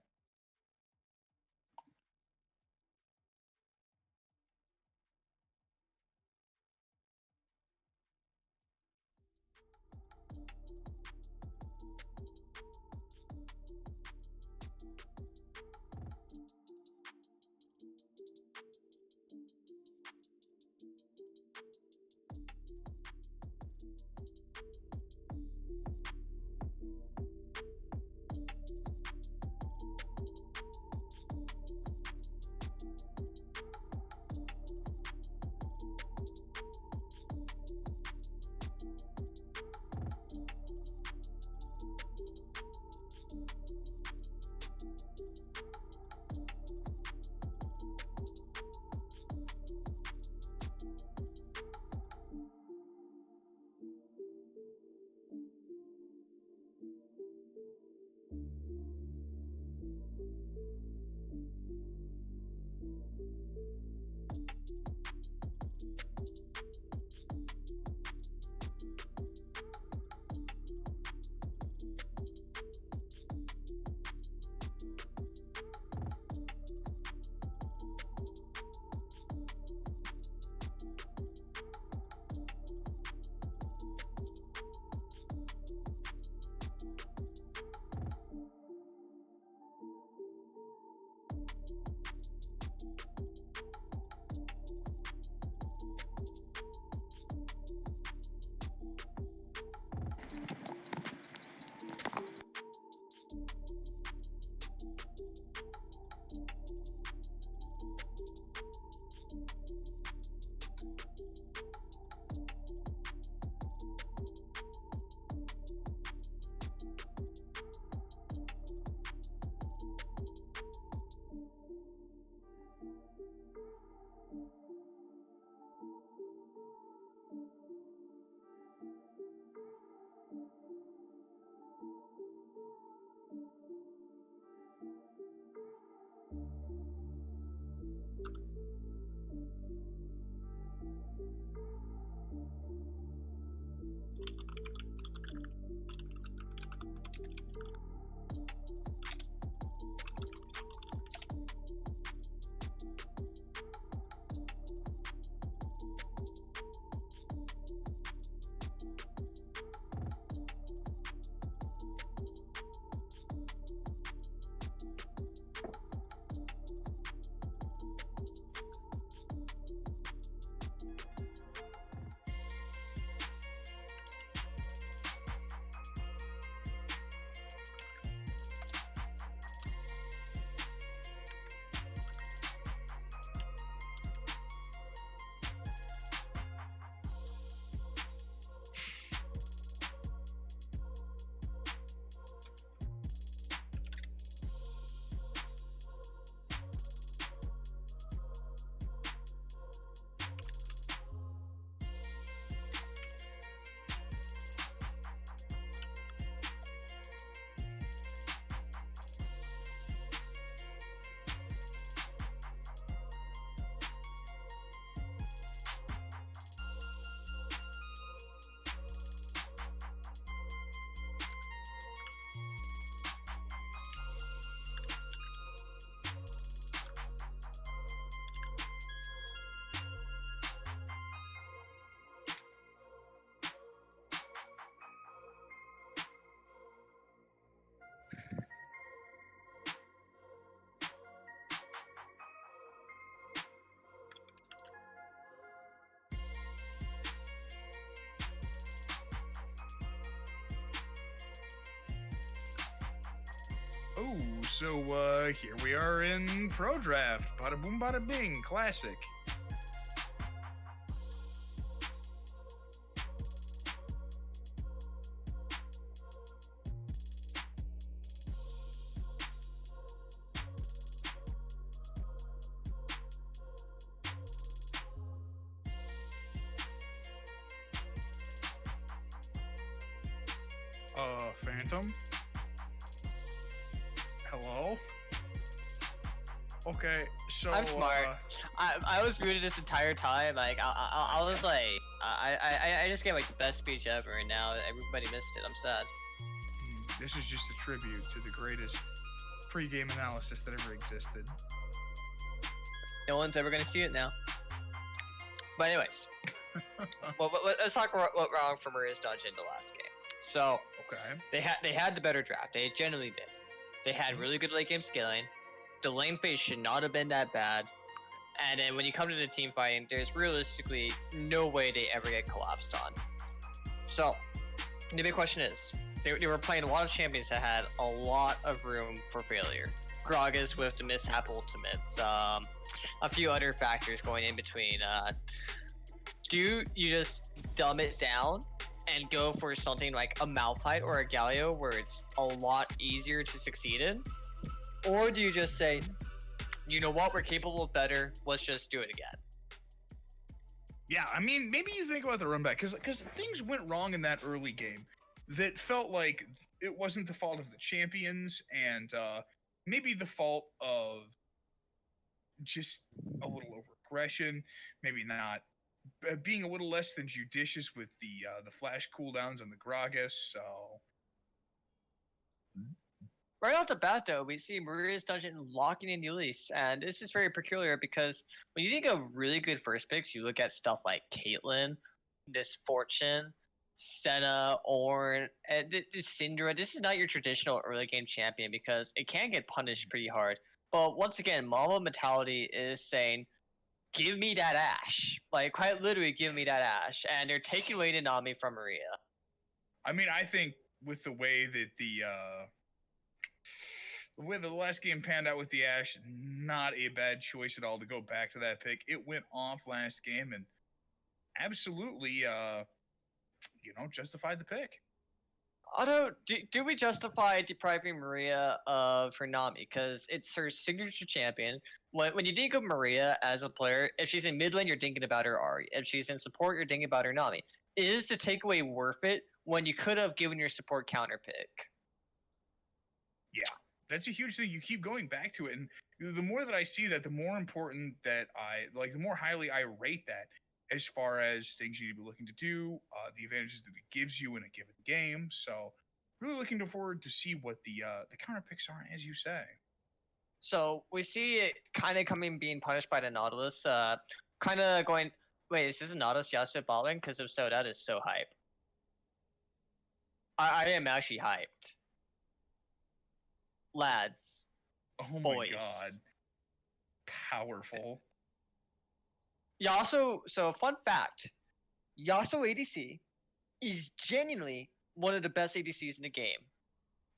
Oh, so here we are in Pro Draft. Bada boom, bada bing, classic. Phantom? Hello? Okay, so I'm smart. I was muted this entire time. Like I was like I just gave like the best speech ever, and now everybody missed it. I'm sad. This is just a tribute to the greatest pre-game analysis that ever existed. No one's ever gonna see it now. But anyways, well, let's talk about what wrong for Maria's Dungeon the last game. So Okay. they had the better draft. They genuinely did. They had really good late game scaling. The lane phase should not have been that bad. And then when you come to the team fighting, there's realistically no way they ever get collapsed on. So the big question is, they were playing a lot of champions that had a lot of room for failure. Gragas with the mishap ultimates, a few other factors going in between. Do you just dumb it down and go for something like a Malphite or a Galio where it's a lot easier to succeed in? Or do you just say, you know what, we're capable of better, let's just do it again? Yeah, I mean, maybe you think about the run back, because things went wrong in that early game that felt like it wasn't the fault of the champions, and maybe the fault of just a little over aggression, maybe not being a little less than judicious with the flash cooldowns on the Gragas. So Right off the bat, though, we see Maria's Dungeon locking in Ulysses, and this is very peculiar because when you think of really good first picks, you look at stuff like Caitlyn, this Fortune, Senna, Ornn, and this Syndra. This is not your traditional early game champion because it can get punished pretty hard. But once again, Mamba mentality is saying, give me that Ashe. Like, quite literally, give me that Ashe. And they're taking away Nami from Maria. I mean, I think with the way that the way the last game panned out with the Ashe, not a bad choice at all to go back to that pick. It went off last game and absolutely, justified the pick. Although, do we justify depriving Maria of her Nami? Because it's her signature champion. When you think of Maria as a player, if she's in mid lane, you're thinking about her Ari. If she's in support, you're thinking about her Nami. Is the takeaway worth it when you could have given your support counter pick? Yeah, that's a huge thing. You keep going back to it, and the more that I see that, the more important that the more highly I rate that as far as things you need to be looking to do, the advantages that it gives you in a given game. So, really looking forward to see what the counter picks are, as you say. So we see it kind of being punished by the Nautilus. Kind of going, wait, is this a Nautilus Yasuo bot lane? Because if so, that is so hype. I am actually hyped. Lads. Oh boys. my god. Powerful. Yasuo, so fun fact, Yasuo ADC is genuinely one of the best ADCs in the game.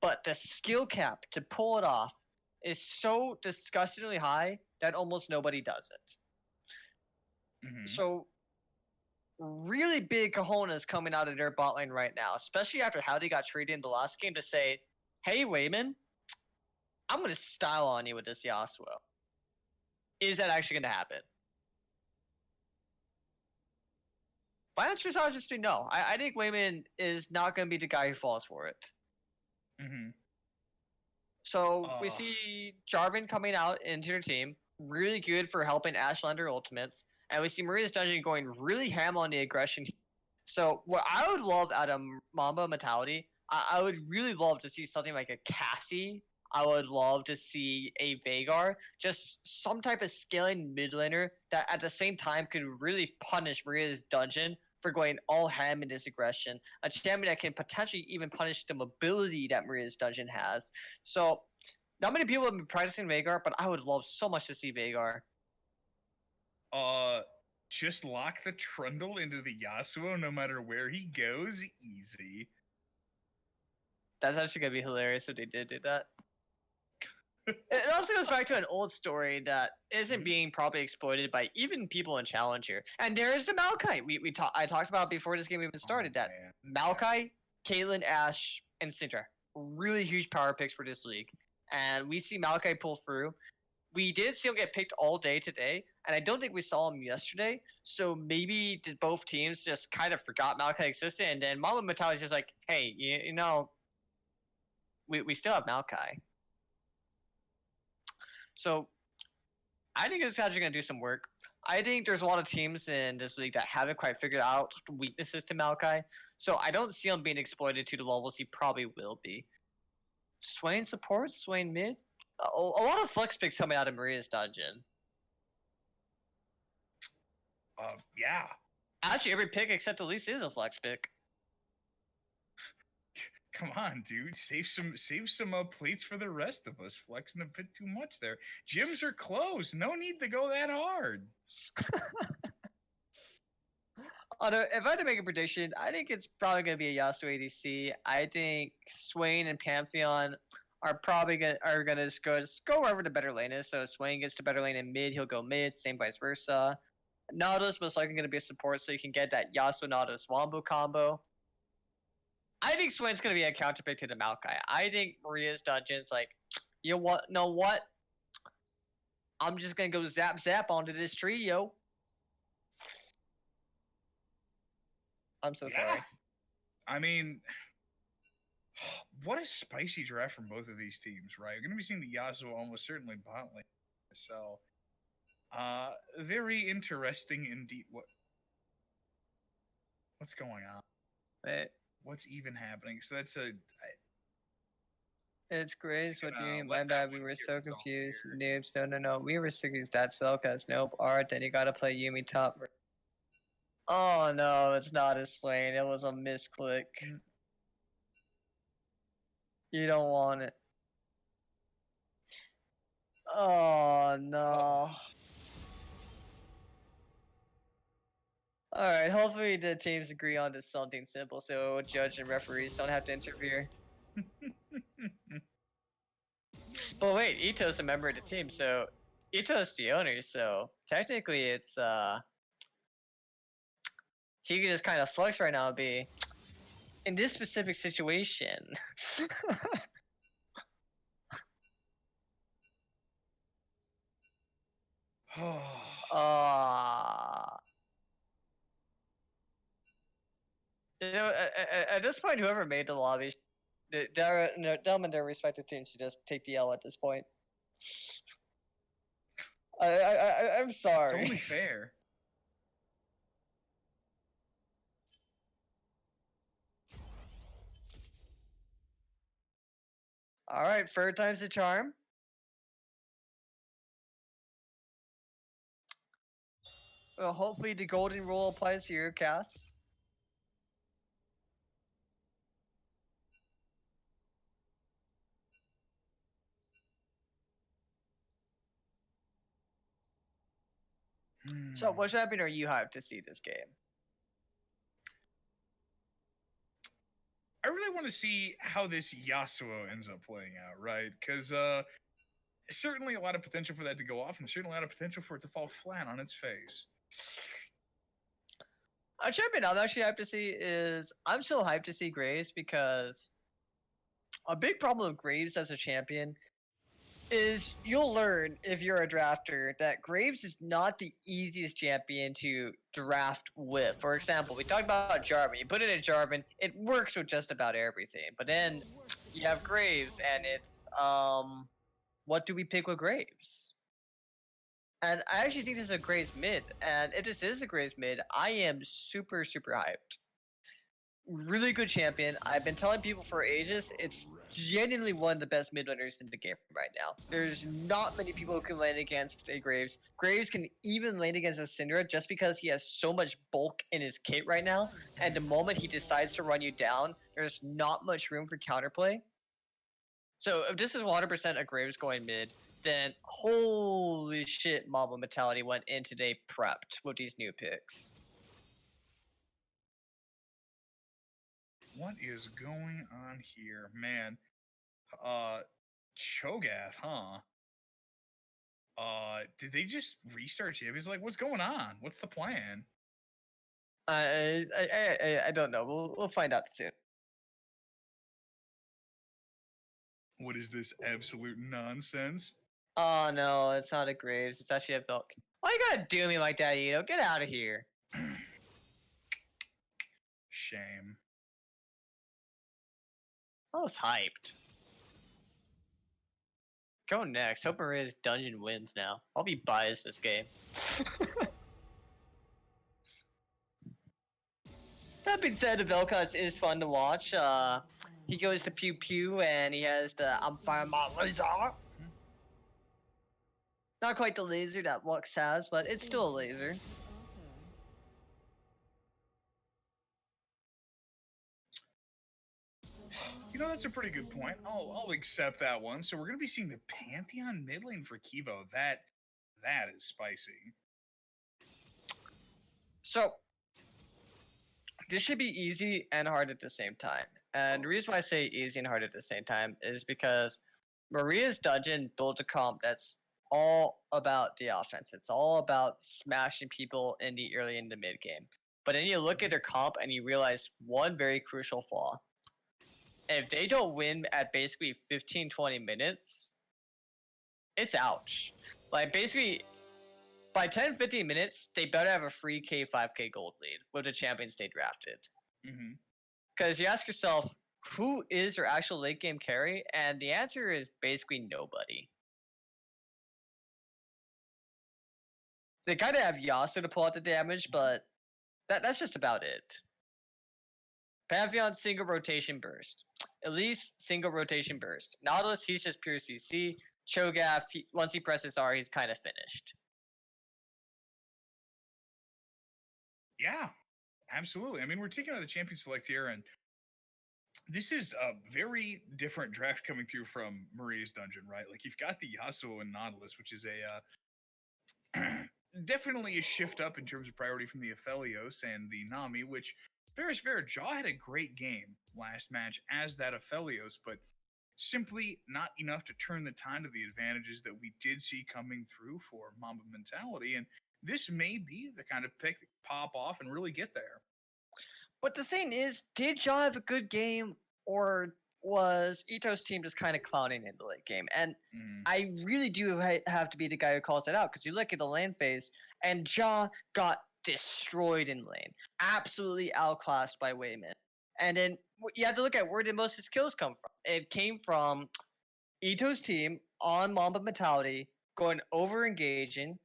But the skill cap to pull it off is so disgustingly high that almost nobody does it. Mm-hmm. So really big cojones coming out of their bot lane right now, especially after how they got treated in the last game, to say, hey, Wayman, I'm going to style on you with this Yasuo. Is that actually going to happen? My answer is obviously no. I think Wayman is not going to be the guy who falls for it. Mm-hmm. So we see Jarvan coming out into their team, really good for helping Ashe land her ultimates, and we see Maria's Dungeon going really ham on the aggression. So what I would love out of Mamba mentality, I would really love to see something like a Cassie. I would love to see a Veigar, just some type of scaling mid laner that at the same time could really punish Maria's Dungeon for going all ham in this aggression. A champion that can potentially even punish the mobility that Maria's Dungeon has. So, not many people have been practicing Veigar, but I would love so much to see Veigar. Just lock the Trundle into the Yasuo no matter where he goes. Easy. That's actually gonna be hilarious if they did do that. It also goes back to an old story that isn't Mhm. being probably exploited by even people in Challenger. And there's the Maokai. I talked about before this game even started that Man. Maokai, Caitlyn, Ash, and Syndra, really huge power picks for this league. And we see Maokai pull through. We did see him get picked all day today, and I don't think we saw him yesterday. So maybe did both teams just kind of forgot Maokai existed, and then Mama Matali's just like, hey, you know, we still have Maokai. So I think this guy's going to do some work. I think there's a lot of teams in this league that haven't quite figured out weaknesses to Maokai. So I don't see him being exploited to the levels he probably will be. Swain support, Swain mid. A lot of flex picks coming out of Maria's dungeon. Yeah. Actually, every pick except Elise is a flex pick. Come on, dude. Save some plates for the rest of us. Flexing a bit too much there. Gyms are closed. No need to go that hard. Although, if I had to make a prediction, I think it's probably going to be a Yasuo ADC. I think Swain and Pantheon are probably gonna just go wherever the better lane is. So if Swain gets the better lane in mid, he'll go mid. Same vice versa. Nautilus most likely going to be a support, so you can get that Yasuo Nautilus Wombo combo. I think Swain's going to be a counterpick to the Maokai. I think Maria's dungeon's like, you know what? I'm just going to go zap zap onto this tree, yo. I'm so sorry. I mean, what a spicy draft from both of these teams, right? We're going to be seeing the Yasuo almost certainly bot lane. So, very interesting indeed. What's going on? Wait, What's even happening? So that's a it's Grace. What do you mean? let My that bad. one We were get so resolved confused. here. Noobs. No. We were so confused. That spell cast. Nope. Art. Then you got to play Yumi top. Oh no, it's not a Swain. It was a misclick. You don't want it. Oh no. Alright, hopefully the teams agree on to something simple so judge and referees don't have to interfere. But wait, Ito's a member of the team, so Ito's the owner, so technically it's he can just kind of flex right now and be in this specific situation. You know, at this point, whoever made the lobby, them and their respective teams should just take the L at this point. I'm sorry. It's only fair. All right, third time's the charm. Well, hopefully the golden rule applies to your casts. So, what champion are you hyped to see this game? I really want to see how this Yasuo ends up playing out, right? Because certainly a lot of potential for that to go off, and certainly a lot of potential for it to fall flat on its face. A champion I'm actually hyped to see is I'm still hyped to see Graves because a big problem with Graves as a champion is you'll learn if you're a drafter that Graves is not the easiest champion to draft with. For example, we talked about Jarvan. You put it in Jarvan, it works with just about everything. But then you have Graves, and it's what do we pick with Graves? And I actually think this is a Graves mid. And if this is a Graves mid, I am super hyped. Really good champion. I've been telling people for ages, it's genuinely one of the best mid laners in the game right now. There's not many people who can lane against a Graves. Graves can even lane against a Syndra just because he has so much bulk in his kit right now. And the moment he decides to run you down, there's not much room for counterplay. So if this is 100% a Graves going mid, then holy shit, Mamba Mentality went in today prepped with these new picks. What is going on here, man? Cho'Gath, huh? Did they just restart champions? Like, what's going on? What's the plan? I don't know. We'll find out soon. What is this absolute nonsense? Oh no, it's not a Graves. It's actually a Vilk. Why you gotta do me like that, Ito? Get out of here. Shame. I was hyped. Go next. Hope Maria's dungeon wins now. I'll be biased this game. That being said, the Vel'Koz is fun to watch. He goes to Pew Pew and he has the I'm fire my laser. Not quite the laser that Lux has, but it's still a laser. You know, that's a pretty good point. I'll accept that one. So we're gonna be seeing the Pantheon mid lane for Kivo. That is spicy. So this should be easy and hard at the same time. And the reason why I say easy and hard at the same time is because Maria's dungeon built a comp that's all about the offense. It's all about smashing people in the early and the mid game. But then you look at their comp and you realize one very crucial flaw. If they don't win at basically 15, 20 minutes, it's ouch. Like basically by 10, 15 minutes, they better have a free K 5K gold lead with the champions they drafted. Mm-hmm. Because you ask yourself, who is their actual late game carry? And the answer is basically nobody. They kind of have Yasuo to pull out the damage, but that's just about it. Pantheon single rotation burst. Elise single rotation burst. Nautilus, he's just pure CC. Cho'Gath, once he presses R, he's kind of finished. Yeah, absolutely. I mean, we're taking out the champion select here, and this is a very different draft coming through from Maria's dungeon, right? Like you've got the Yasuo and Nautilus, which is a definitely a shift up in terms of priority from the Aphelios and the Nami, which fair is fair. Jaw had a great game last match as that Aphelios, but simply not enough to turn the tide of the advantages that we did see coming through for Mamba mentality. And this may be the kind of pick that pop off and really get there. But the thing is, did Jaw have a good game, or was Ito's team just kind of clowning in the late game? And I really do have to be the guy who calls it out, because you look at the lane phase, and Jaw got destroyed in lane, absolutely outclassed by Wayman. And then you have to look at where did most of his kills come from. It came from Ito's team on Mamba mentality, going over engaging.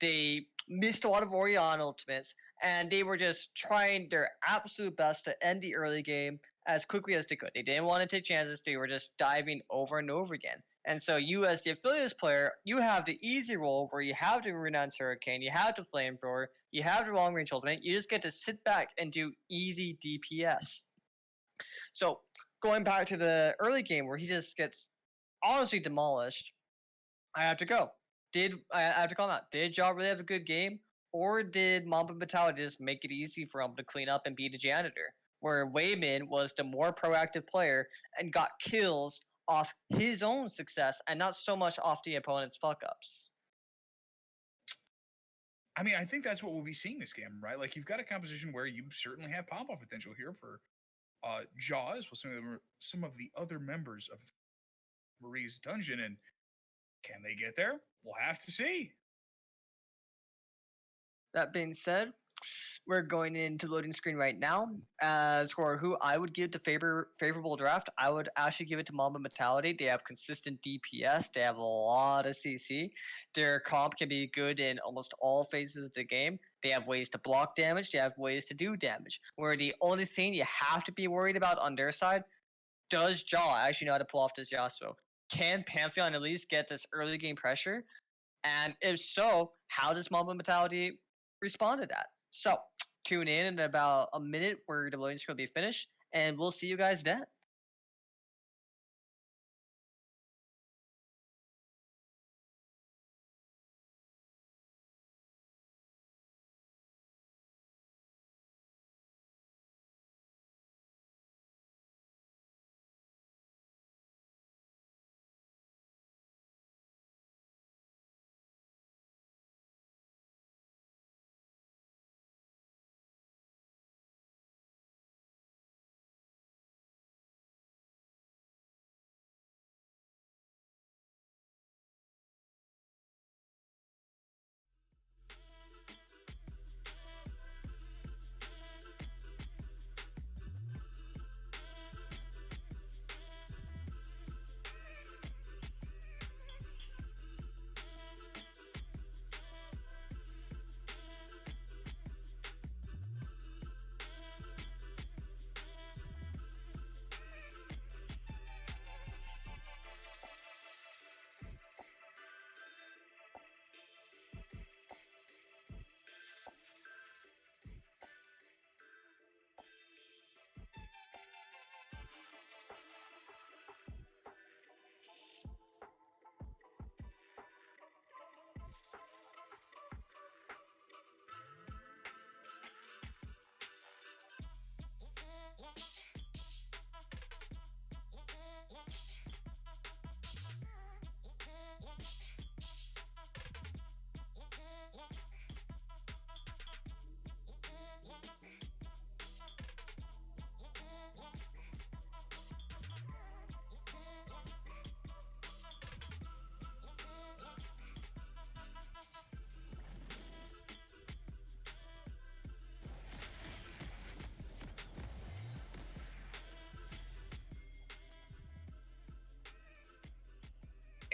They missed a lot of Orion ultimates, and they were just trying their absolute best to end the early game as quickly as they could. They didn't want to take chances. They were just diving over and over again. And so you, as the affiliates player, you have the easy role where you have to renounce Hurricane, you have to Flamethrower, you have the long range ultimate. You just get to sit back and do easy DPS. So going back to the early game where he just gets honestly demolished, I have to go. I have to call him out? Did Jaw really have a good game, or did Mamba Mentality just make it easy for him to clean up and be the janitor? Where Wayman was the more proactive player and got kills off his own success and not so much off the opponent's fuck ups. I mean, I think that's what we'll be seeing this game, right? Like you've got a composition where you certainly have pop-up potential here for Jaws with some of the other members of Marie's dungeon, and can they get there? We'll have to see. That being said, we're going into loading screen right now. As for who I would give the favorable draft, I would actually give it to Mamba Mentality. They have consistent DPS. They have a lot of CC. Their comp can be good in almost all phases of the game. They have ways to block damage. They have ways to do damage. Where the only thing you have to be worried about on their side, does Jaw actually know how to pull off this Yasuo? Can Pantheon at least get this early game pressure? And if so, how does Mamba Mentality respond to that? So tune in about a minute where the loading screen will be finished, and we'll see you guys then.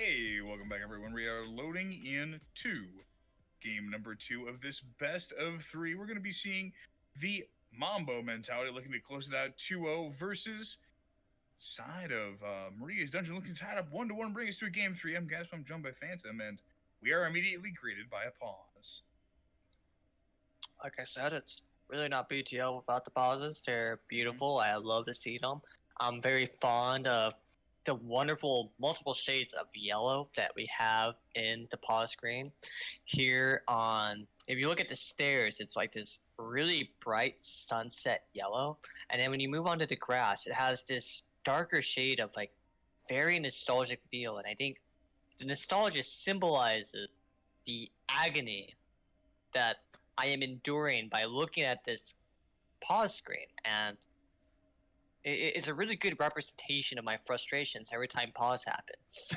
Hey, welcome back, everyone. We are loading into game number 2 of this best of 3. We're going to be seeing the Mamba mentality looking to close it out 2-0 versus side of Maria's Dungeon looking tied up 1-1, bring us to a game 3. I'm Gasp, I'm joined by Phantom, and we are immediately greeted by a pause. Like I said, it's really not BTL without the pauses. They're beautiful. I love to see them. I'm very fond of the wonderful multiple shades of yellow that we have in the pause screen. Here on, if you look at the stairs, it's like this really bright sunset yellow. And then when you move onto the grass, it has this darker shade of like very nostalgic feel. And I think the nostalgia symbolizes the agony that I am enduring by looking at this pause screen, and it's a really good representation of my frustrations every time pause happens.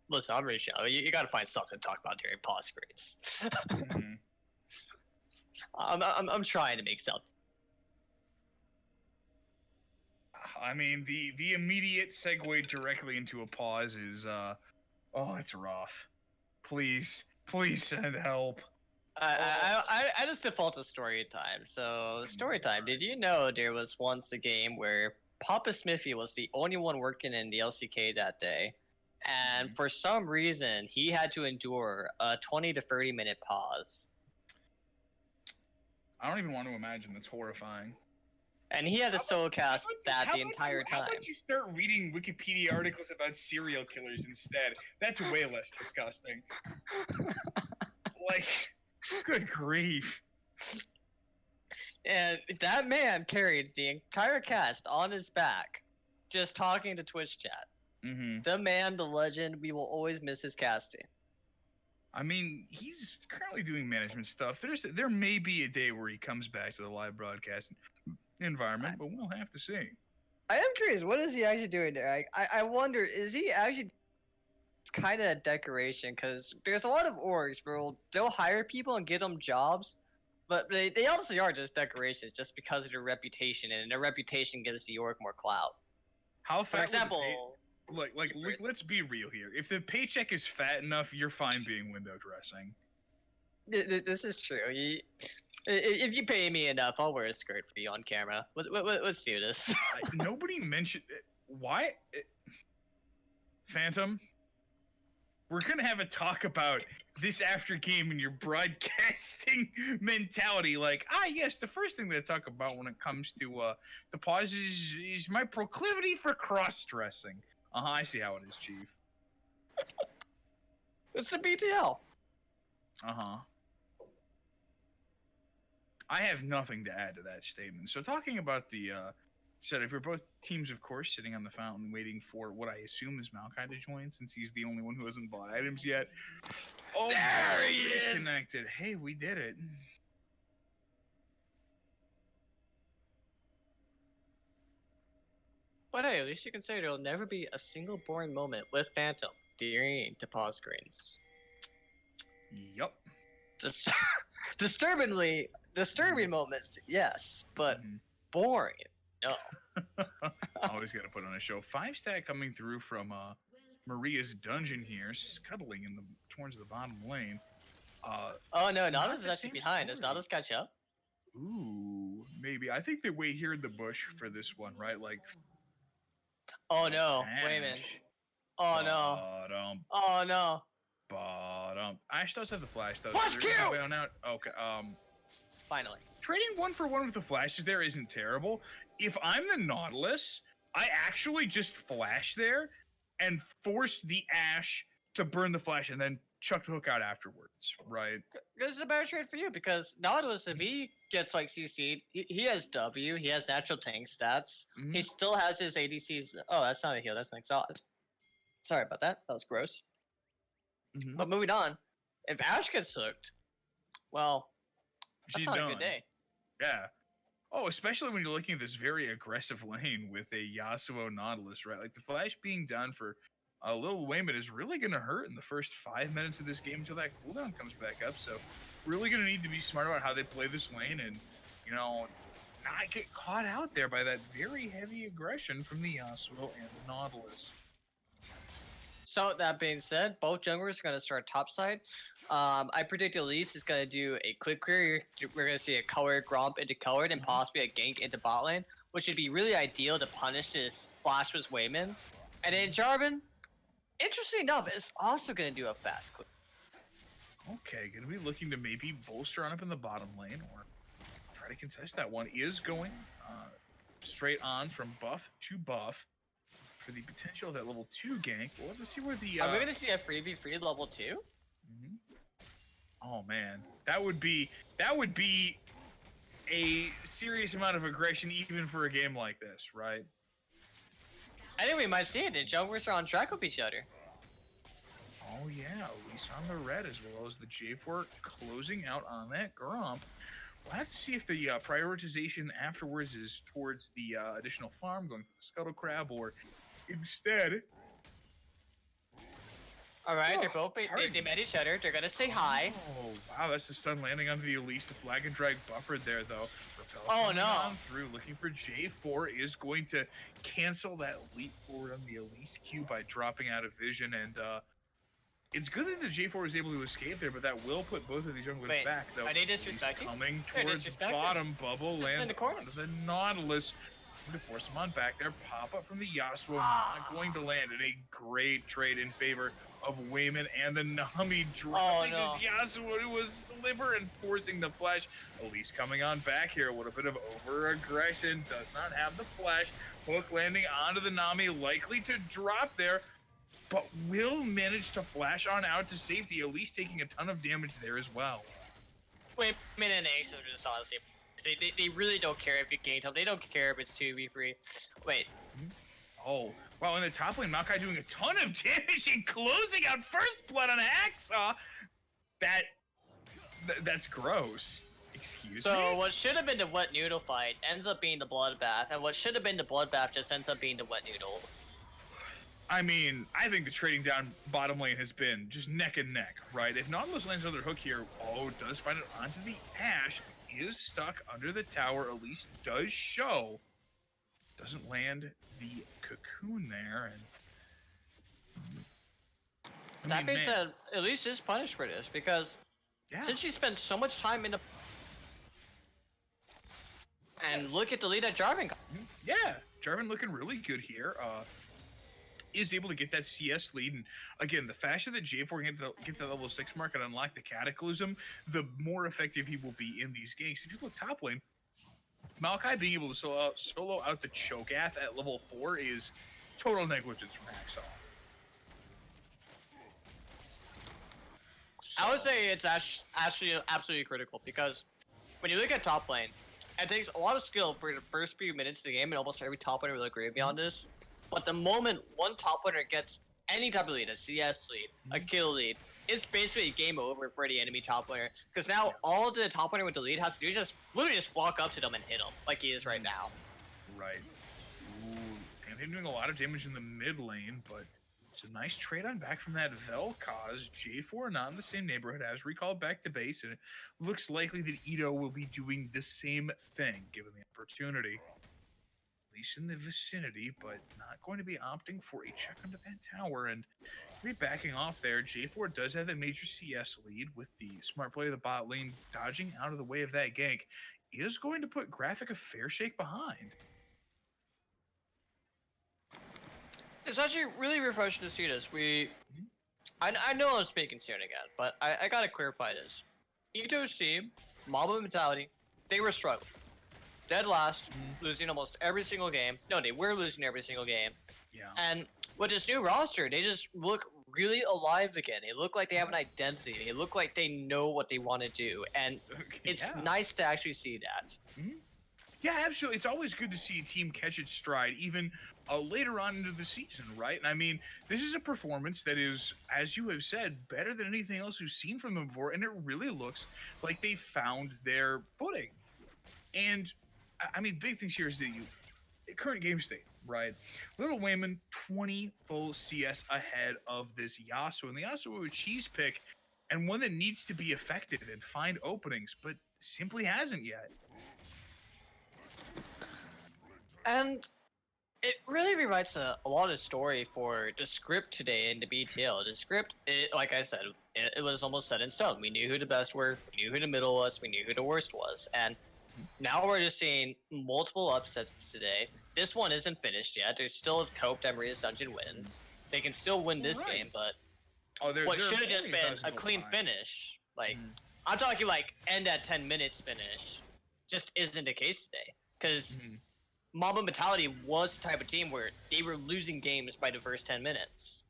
Listen, I'm really sure you got to find something to talk about during pause screens. Mm-hmm. I'm trying to make something. I mean, the immediate segue directly into a pause is, oh, it's rough. Please send help. I just default to story time. So story time. Did you know there was once a game where Papa Smithy was the only one working in the LCK that day, and for some reason he had to endure a 20 to 30 minute pause. I don't even want to imagine. That's horrifying. And he had to solo cast that the entire How time. about you start reading Wikipedia articles about serial killers instead? That's way less disgusting. Like, good grief. And that man carried the entire cast on his back, just talking to Twitch chat. Mm-hmm. The man, the legend, we will always miss his casting. I mean, he's currently doing management stuff. There may be a day where he comes back to the live broadcast environment, but we'll have to see. I am curious, what is he actually doing there? I wonder, is he actually kind of a decoration? Because there's a lot of orgs where they'll hire people and get them jobs, but they honestly are just decorations just because of their reputation, and their reputation gives the org more clout. How For fat? example, Let's be real here. If the paycheck is fat enough, you're fine being window dressing. this is true. If you pay me enough, I'll wear a skirt for you on camera. Let's do this. Nobody mentioned why. Phantom, we're gonna have a talk about this after game and your broadcasting mentality. Like, yes, the first thing that I talk about when it comes to the pause is my proclivity for cross dressing. I see how it is, Chief. It's the BTL. I have nothing to add to that statement. So talking about the setup, we're both teams, of course, sitting on the fountain waiting for what I assume is Maokai to join, since he's the only one who hasn't bought items yet. Oh, there he is! Connected. Hey, we did it. But hey, at least you can say there'll never be a single boring moment with Phantom during the pause screens. Yup. Disturbing moments, yes, but boring, no. Always got to put on a show. 5-stack coming through from Maria's Dungeon here, scuttling towards the bottom lane. Oh no, not Nadas is the actually same behind. Does story. Nadas catch up? Ooh, maybe. I think they wait here in the bush for this one, right? Like, Oh no, wait a minute. Oh no. Bottom. Oh no. Bottom. Ash does have the flash though. Flash so there's kill! no way on out. Okay. Finally. Trading 1-for-1 with the flashes there isn't terrible. If I'm the Nautilus, I actually just flash there and force the Ash to burn the flash and then chuck the hook out afterwards, right? This is a better trade for you because Nautilus, if he gets like CC'd, he has W, he has natural tank stats, he still has his ADCs. Oh, that's not a heal, that's an exhaust. Sorry about that. That was gross. But moving on, if Ash gets hooked, well, that's She's not done. a good day. Yeah. Oh, especially when you're looking at this very aggressive lane with a Yasuo Nautilus, right? Like the flash being done for a little Wayman is really going to hurt in the first 5 minutes of this game until that cooldown comes back up. So really going to need to be smart about how they play this lane and, not get caught out there by that very heavy aggression from the Yasuo and the Nautilus. So that being said, both junglers are going to start topside. I predict Elise is going to do a quick clear. We're going to see a color Gromp into colored and possibly a gank into bot lane, which would be really ideal to punish this flash with Wayman. And then Jarvan, interesting enough, is also going to do a fast quick. Okay, going to be looking to maybe bolster on up in the bottom lane or try to contest that one. Is going straight on from buff to buff for the potential of that level 2 gank. Well, let's see where the... Are we going to see a 3v3 level 2? Mm-hmm. Oh, man. That would be a serious amount of aggression even for a game like this, right? I think we might see it. The junglers are on track with each other. Oh, yeah. Elise on the red as well as the J4 closing out on that Gromp. We'll have to see if the prioritization afterwards is towards the additional farm, going for the Scuttle Crab, or instead... All right, they're both they met each other. They're gonna say hi. Oh wow, that's a stun landing onto the Elise. The flag and drag buffered there though. Repel oh no! On through, looking for J4 is going to cancel that leap forward on the Elise Q by dropping out of vision, and it's good that the J4 was able to escape there, but that will put both of these junglers back though. Are they Elise disrespecting? coming towards bottom. Bubble lands onto the Nautilus. To force him on back there, pop up from the Yasuo, not going to land, in a great trade in favor of Wayman and the Nami dropping this Yasuo to a sliver and forcing the flash. Elise coming on back here, a little bit of over aggression, does not have the flash, hook landing onto the Nami, likely to drop there, but will manage to flash on out to safety, Elise taking a ton of damage there as well. Wayman and Ace are just honestly. They really don't care if you gain them. They don't care if it's 2v3. Wait. Oh, wow, in the top lane, Maokai doing a ton of damage and closing out first blood on Hacksaw. That's gross. Excuse me? So what should have been the wet noodle fight ends up being the bloodbath, and what should have been the bloodbath just ends up being the wet noodles. I mean, I think the trading down bottom lane has been just neck and neck, right? If Nautilus lands another hook here, does find it onto the Ashe, is stuck under the tower. Elise does show. Doesn't land the cocoon there. And that being said, Elise is punished for this because since she spent so much time in the... And look at the lead that Jarvan got. Yeah, Jarvan looking really good here. Is able to get that CS lead, and again, the faster that J4 can get the level 6 mark and unlock the Cataclysm, the more effective he will be in these ganks. If you look top lane, Maokai being able to solo out the Cho'Gath at level 4 is total negligence from Hacksaw. I would say it's actually absolutely critical because when you look at top lane, it takes a lot of skill for the first few minutes of the game, and almost every top laner will agree with me on this. But the moment one top laner gets any type of lead, a CS lead, a kill lead, it's basically game over for the enemy top laner. Because now all the top laner with the lead has to do is just literally just walk up to them and hit them, like he is right now. Right. Ooh, and him doing a lot of damage in the mid lane, but it's a nice trade on back from that Vel'Koz. J4 not in the same neighborhood, as recalled back to base, and it looks likely that Ito will be doing the same thing, given the opportunity. In the vicinity, but not going to be opting for a check onto that tower, and be backing off there. J4 does have that major CS lead with the smart play of the bot lane dodging out of the way of that gank. Is going to put Graphic a fair shake behind. It's actually really refreshing to see this. I know I'm speaking soon again, but I gotta clarify this. Ito's team, Mamba mentality, they were struggling. Dead last, losing almost every single game. No, they were losing every single game. Yeah. And with this new roster, they just look really alive again. They look like they have an identity. They look like they know what they want to do. And it's nice to actually see that. Yeah, absolutely. It's always good to see a team catch its stride, even later on into the season, right? And I mean, this is a performance that is, as you have said, better than anything else we've seen from them before. And it really looks like they found their footing. And I mean, big things here is the current game state, right? Little Wayman, 20 full CS ahead of this Yasuo. And the Yasuo a cheese pick and one that needs to be effective and find openings, but simply hasn't yet. And it really rewrites a lot of story for the script today in the BTL. The script, like I said, it was almost set in stone. We knew who the best were, we knew who the middle was, we knew who the worst was. And now we're just seeing multiple upsets today. This one isn't finished yet. There's still hope that Maria's Dungeon wins. They can still win this game, but what should have just been a clean finish, like, I'm talking like end at 10 minutes finish, just isn't the case today. Because Mamba Mentality was the type of team where they were losing games by the first 10 minutes.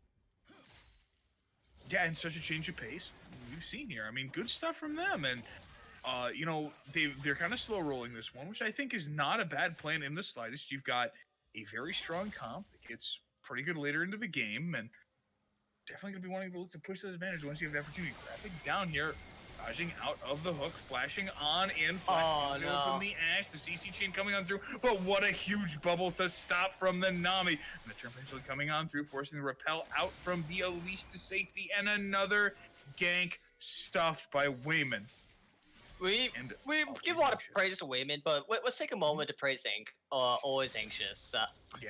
Yeah, and such a change of pace we've seen here. I mean, good stuff from them, and you know, they're kind of slow rolling this one, which I think is not a bad plan in the slightest. You've got a very strong comp that gets pretty good later into the game, and definitely gonna be wanting to look to push those advantage once you have the opportunity. Grabbing down here, dodging out of the hook, flashing on in, flashing from the Ash, the CC chain coming on through, but what a huge bubble to stop from the Nami. And the Tramp actually coming on through, forcing the repel out from the Elise to safety, and another gank stuffed by Wayman. We give a lot of praise to Wayman, but let's take a moment to praise Always Anxious.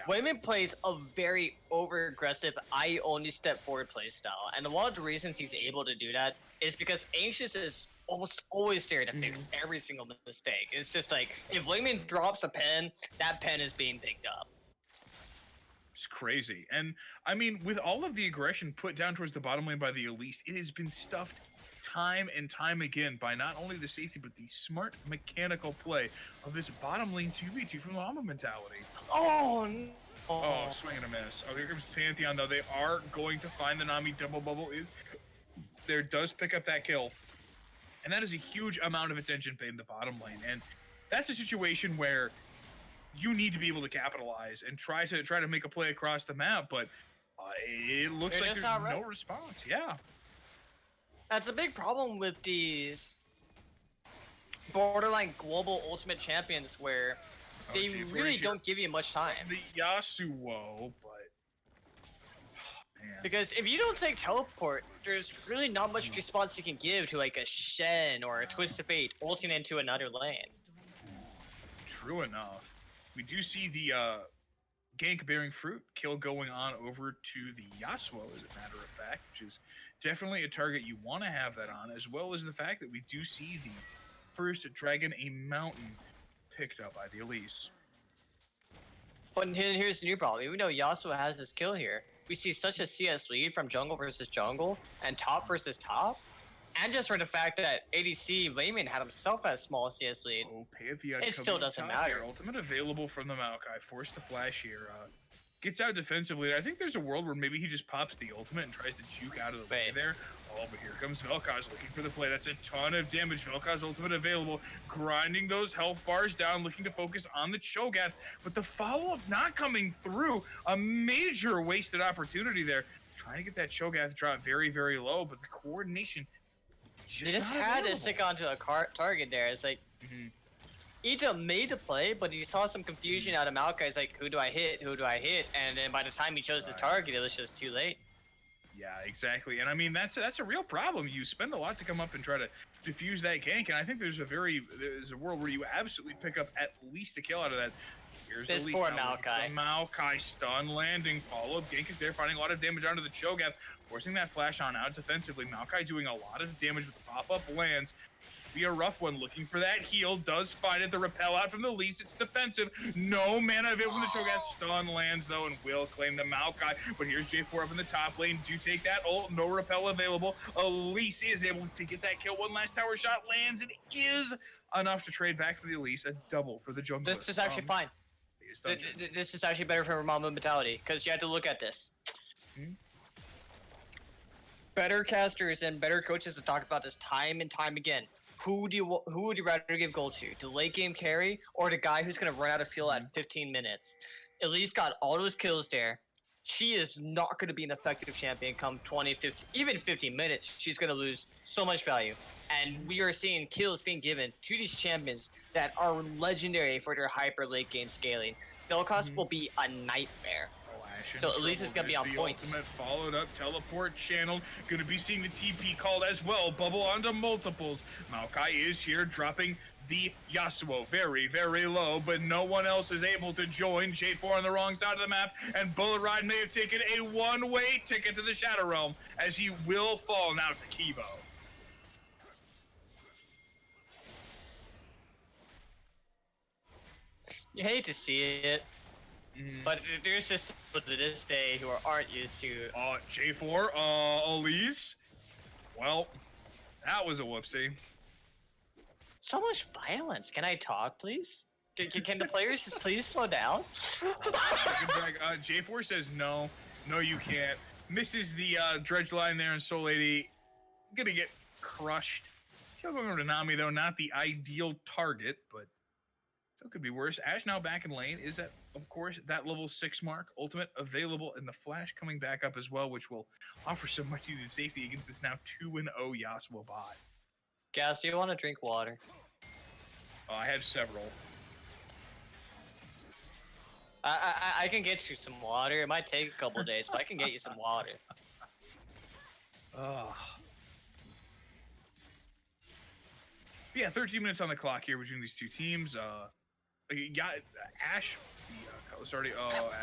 Wayman plays a very over-aggressive, I only step forward playstyle, and one of the reasons he's able to do that is because Anxious is almost always there to fix every single mistake. It's just like, if Wayman drops a pen, that pen is being picked up. It's crazy. And, I mean, with all of the aggression put down towards the bottom lane by the Elise, it has been stuffed time and time again by not only the safety, but the smart mechanical play of this bottom lane 2v2 from the Mamba Mentality. Oh, no. Oh, swing and a miss. Oh, here comes Pantheon, though. They are going to find the Nami. Double bubble is there, does pick up that kill. And that is a huge amount of attention paid in the bottom lane. And that's a situation where you need to be able to capitalize and try to make a play across the map, but it looks like there's no response. Yeah. That's a big problem with these borderline global ultimate champions where they really don't give you much time. The Yasuo, but man. Because if you don't take teleport, there's really not much response you can give to like a Shen or a Twist of Fate ulting into another lane. True enough. We do see the gank bearing fruit kill going on over to the Yasuo, as a matter of fact, which is definitely a target you want to have that on, as well as the fact that we do see the first Dragon a Mountain picked up by the Elise. But here's the new problem. Even though Yasuo has this kill here, we see such a CS lead from jungle versus jungle and top versus top. And just for the fact that ADC Layman had himself as small CS lead, it still doesn't matter. Ultimate available from the Maokai, forced to flash here. Gets out defensively. I think there's a world where maybe he just pops the ultimate and tries to juke out of the way there. Oh, but here comes Vel'Koz looking for the play. That's a ton of damage. Vel'Koz ultimate available, grinding those health bars down, looking to focus on the Cho'Gath, but the follow-up not coming through. A major wasted opportunity there. Trying to get that Cho'Gath drop very, very low, but the coordination they just had to stick onto a target there. It's like, Ito made the play, but he saw some confusion out of Maokai. He's like, who do I hit? Who do I hit? And then by the time he chose his target, it was just too late. Yeah, exactly. And I mean, that's a real problem. You spend a lot to come up and try to defuse that gank, and I think there's a world where you absolutely pick up at least a kill out of that. Here's this the poor Maokai. Maokai stun landing, follow-up gank is there, finding a lot of damage onto the Cho'Gath, forcing that flash on out defensively. Maokai doing a lot of damage with the pop-up lands. Be a rough one, looking for that heal, does find it, the repel out from the Elise, it's defensive, no mana of it when the Cho'Gath stun lands though, and will claim the Maokai, but here's J4 up in the top lane, do take that ult, no repel available, Elise is able to get that kill, one last tower shot lands, it is enough to trade back for the Elise, a double for the jungler. This is actually fine. This is actually better for Mamba Mentality, because you have to look at this. Better casters and better coaches have talked about this time and time again. Who would you rather give gold to? The late game carry or the guy who's going to run out of fuel at 15 minutes? Elise got all those kills there. She is not going to be an effective champion come 20, 50, even 50 minutes. She's going to lose so much value. And we are seeing kills being given to these champions that are legendary for their hyper late game scaling. Vel'Koz will be a nightmare. So Elise is going to be on point. Ultimate followed up, teleport channeled. Going to be seeing the TP called as well. Bubble onto multiples. Maokai is here, dropping the Yasuo. Very, very low, but no one else is able to join. J4 on the wrong side of the map, and Bullet Ride may have taken a one-way ticket to the Shadow Realm, as he will fall now to Kibo. You hate to see it, but there's just people to this day who aren't used to. J4, Elise. Well, that was a whoopsie. So much violence. Can I talk, please? Can the players just please slow down? J4 says no. No, you can't. Misses the dredge line there, and Soul Lady gonna get crushed. Kill going over to Nami, though, not the ideal target, but still could be worse. Ashe now back in lane is at, of course, that level 6 mark. Ultimate available, and the Flash coming back up as well, which will offer some much needed safety against this now 2-0 Yasuo bot. Gas, do you want to drink water? I have several. I can get you some water. It might take a couple days, but I can get you some water. Yeah, 13 minutes on the clock here between these two teams. Got Ashe.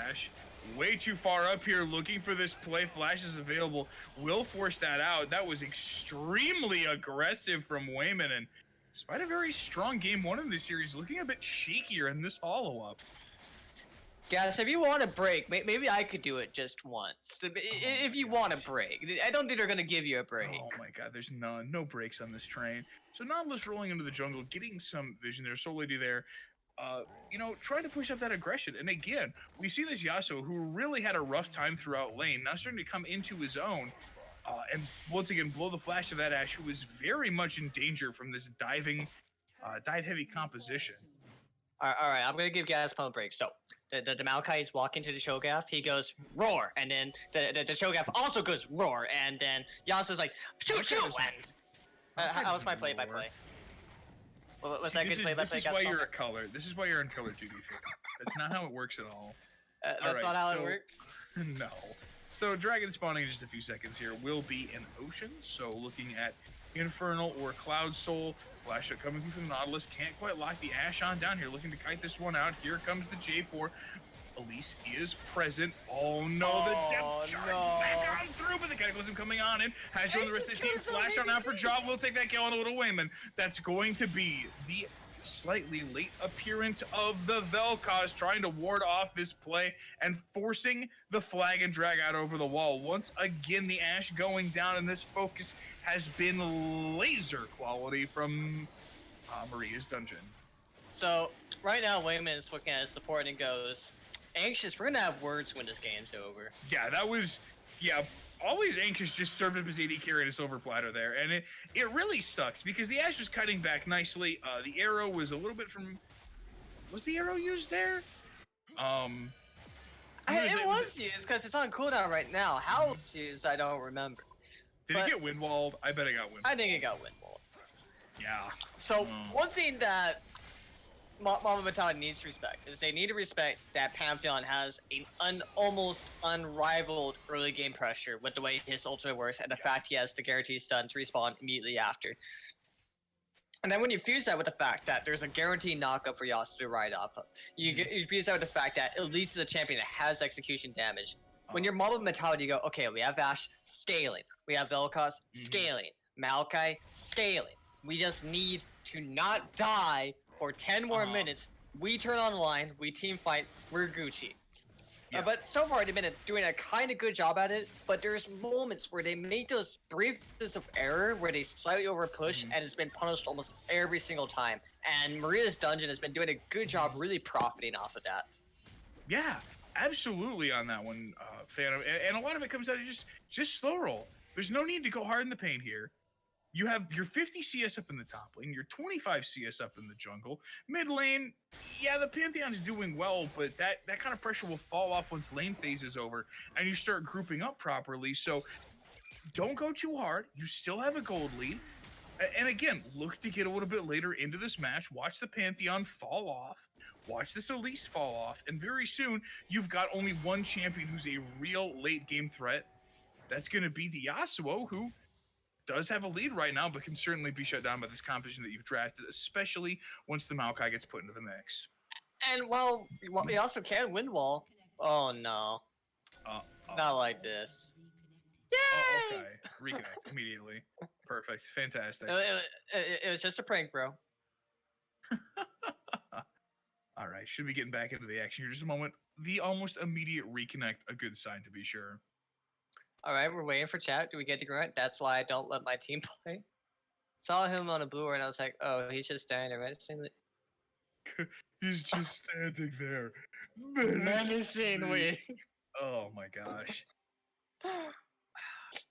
Ashe. Way too far up here looking for this play. Flash is available. Will force that out. That was extremely aggressive from Wayman, and despite a very strong game one of this series, looking a bit shakier in this follow-up. Guys, if you want a break, maybe I could do it just once. If you want a break. I don't think they're going to give you a break. Oh my god, there's no breaks on this train. So Nautilus rolling into the jungle, getting some vision there. Soul Lady there, trying to push up that aggression. And again, we see this Yasuo who really had a rough time throughout lane, now starting to come into his own. And once again, blow the flash of that Ashe, who is very much in danger from this dive-heavy composition. All right, I'm going to give Gas a break. So, the Maokai is walking to the Cho'Gath. He goes, roar. And then the Cho'Gath also goes, roar. And then Yasuo's like, shoot. And how was my play-by-play? Was that good play-by-play? This is why you're a color. This is why you're in color duty. That's not how it works at all. That's not how it works? No. So Dragon spawning in just a few seconds here will be an Ocean. So looking at Infernal or Cloud Soul. Flash shot coming through from Nautilus. Can't quite lock the Ashe on down here. Looking to kite this one out. Here comes the J4. Elise is present. Oh no, the depth shard back on through, but the Cataclysm coming on in. Has shown the rest of the team. Flash on out for Jaw. Will take that kill on a little Wayman. That's going to be the slightly late appearance of the Vel'Koz, trying to ward off this play and forcing the flag and drag out over the wall. Once again, the Ashe going down, and this focus has been laser quality from Maria's dungeon. So right now, Wayman is looking at his support and goes, anxious, we're gonna have words when this game's over. Yeah, that was, always anxious just served up his AD carry and a silver platter there, and it really sucks because the Ashe was cutting back nicely. The arrow was a little bit from, was the arrow used there? It was used because it's on cooldown right now. How it's used, I don't remember. Did it get windwalled? I bet it got windwalled. I think it got windwalled. Yeah. So one thing that Mamba Battalion needs to respect is they need to respect that Pantheon has an almost unrivaled early game pressure with the way his ultimate works and the fact he has the guaranteed stun to respawn immediately after. And then when you fuse that with the fact that there's a guaranteed knockup for Yasuo to ride off of, you fuse that with the fact that at least is a champion that has execution damage. When you're Mamba Battalion, you go, okay, we have Ashe scaling, we have Vel'Koz scaling, Maokai scaling. We just need to not die for 10 more minutes. We turn online, we team fight, we're Gucci. But so far they've been doing a kind of good job at it, but there's moments where they make those brief bits of error where they slightly over push and it's been punished almost every single time. And Maria's dungeon has been doing a good job really profiting off of that. Yeah, absolutely on that one, Phantom. And a lot of it comes out of just slow roll. There's no need to go hard in the paint here. You have your 50 CS up in the top lane, your 25 CS up in the jungle. Mid lane, the Pantheon's doing well, but that kind of pressure will fall off once lane phase is over and you start grouping up properly. So don't go too hard. You still have a gold lead. And again, look to get a little bit later into this match. Watch the Pantheon fall off. Watch this Elise fall off. And very soon, you've got only one champion who's a real late game threat. That's going to be the Yasuo, who does have a lead right now, but can certainly be shut down by this composition that you've drafted, especially once the Maokai gets put into the mix. And well, we also can win wall. Oh no, not like this. Oh, Yay! okay. Reconnect immediately. Perfect. Fantastic. It was just a prank, bro. All right. Should be getting back into the action here just a moment. The almost immediate reconnect, a good sign to be sure. All right, we're waiting for chat. Do we get to grunt? That's why I don't let my team play. Saw him on a blue and I was like, oh, he's just standing there. Right? He's just standing there. Menacingly. Oh my gosh.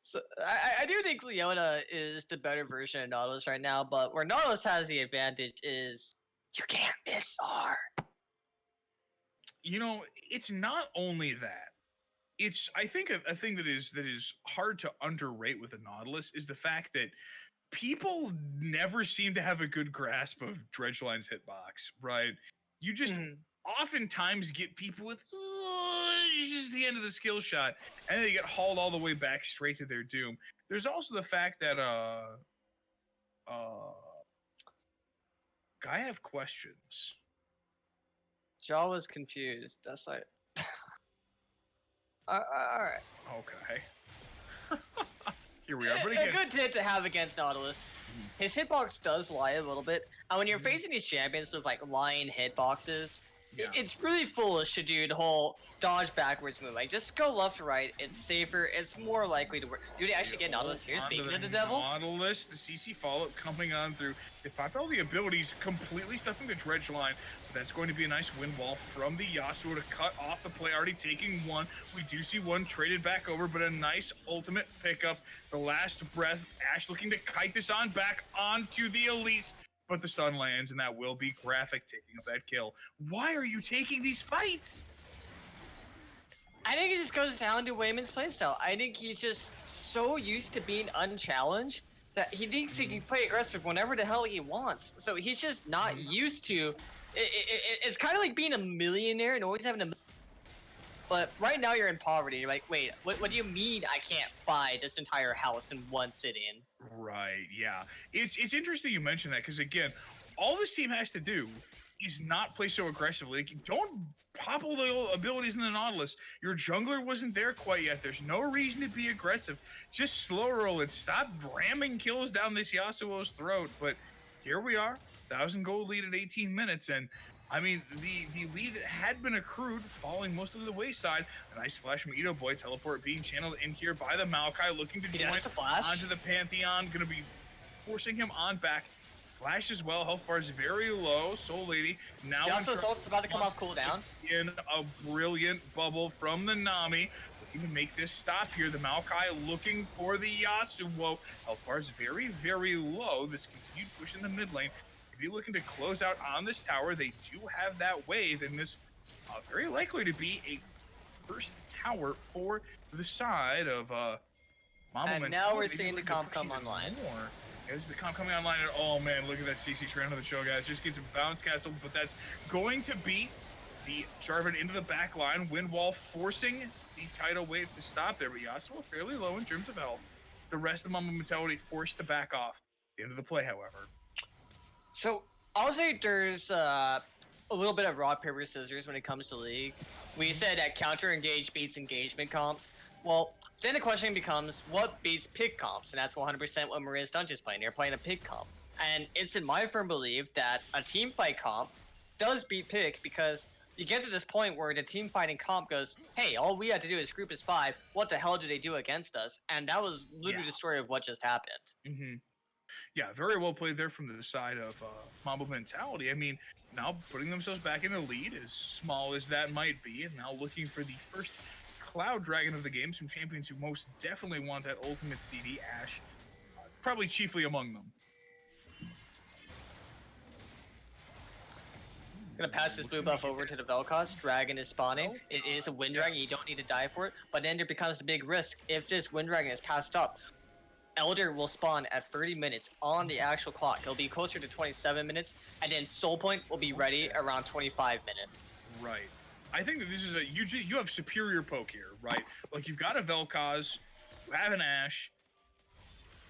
So I do think Leona is the better version of Nautilus right now, but where Nautilus has the advantage is you can't miss R. You know, it's not only that. It's I think a thing that is hard to underrate with the Nautilus is the fact that people never seem to have a good grasp of Dredgeline's hitbox, right? You just oftentimes get people with just the end of the skill shot, and they get hauled all the way back straight to their doom. There's also the fact that I have questions. Jaw was confused. That's like, all right. Okay. Here we are. But again, a good tip to have against Nautilus. His hitbox does lie a little bit, and when you're facing these champions with like lying hitboxes, yeah. it's really foolish to do the whole dodge backwards move. Like, just go left to right. It's safer. It's more likely to work. Do they actually get Nautilus here? Speaking of the devil, Nautilus, the CC follow-up coming on through. They popped all the abilities, completely stuffing the dredge line. But that's going to be a nice wind wall from the Yasuo to cut off the play. Already taking one. We do see one traded back over, but a nice ultimate pickup. The last breath. Ashe looking to kite this on back onto the Elise. But the stun lands, and that will be Graphic taking up that kill. Why are you taking these fights? I think it just goes down to Wayman's playstyle. I think he's just so used to being unchallenged that he thinks he can play aggressive whenever the hell he wants. So he's just not used to. It's kind of like being a millionaire and always having a. But right now you're in poverty. You're like, wait, what do you mean I can't buy this entire house in one sitting? Right, yeah. It's interesting you mention that because, again, all this team has to do is not play so aggressively. Like, don't pop all the abilities in the Nautilus. Your jungler wasn't there quite yet. There's no reason to be aggressive. Just slow roll it. Stop ramming kills down this Yasuo's throat. But here we are, 1,000 gold lead at 18 minutes, and I mean, the lead had been accrued, falling most of the wayside. A nice flash from Ito Boy, teleport being channeled in here by the Maokai, looking to join onto the Pantheon. Going to be forcing him on back. Flash as well, health bar is very low. Soul Lady now about to come off cooldown. In a brilliant bubble from the Nami. Looking to make this stop here. The Maokai looking for the Yasuo. Health bar is very, very low. This continued push in the mid lane. If you're looking to close out on this tower, they do have that wave, and this very likely to be a first tower for the side of Mamba. And now we're seeing the comp come online. Is the comp coming online? And oh man, look at that CC trend on the show, guys. Just gets a bounce castle, but that's going to be the Jarvan into the back line. Wind wall forcing the tidal wave to stop there, but Yasuo fairly low in terms of health. The rest of Mamba mentality forced to back off. The end of the play, however. So I'll say there's a little bit of rock paper scissors when it comes to League. We said that counter engage beats engagement comps. Well, then the question becomes what beats pick comps, and that's 100% what Maria's Dungeon's playing. They're playing a pick comp, and it's in my firm belief that a team fight comp does beat pick because you get to this point where the team fighting comp goes, hey, all we had to do is group is 5. What the hell did they do against us? And that was literally the story of what just happened. Mm-hmm. Yeah, very well played there from the side of Mamba mentality. I mean, now putting themselves back in the lead, as small as that might be, and now looking for the first Cloud Dragon of the game, some champions who most definitely want that ultimate CD, Ashe, probably chiefly among them. Gonna pass this blue buff over to the Vel'Koz. Dragon is spawning. It is a Wind Dragon. You don't need to die for it. But then there becomes a big risk. If this Wind Dragon is passed up, Elder will spawn at 30 minutes on the actual clock. It'll be closer to 27 minutes, and then Soul Point will be ready around 25 minutes. Right. I think that this is you have superior poke here, right? Like, you've got a Vel'Koz, you have an Ashe,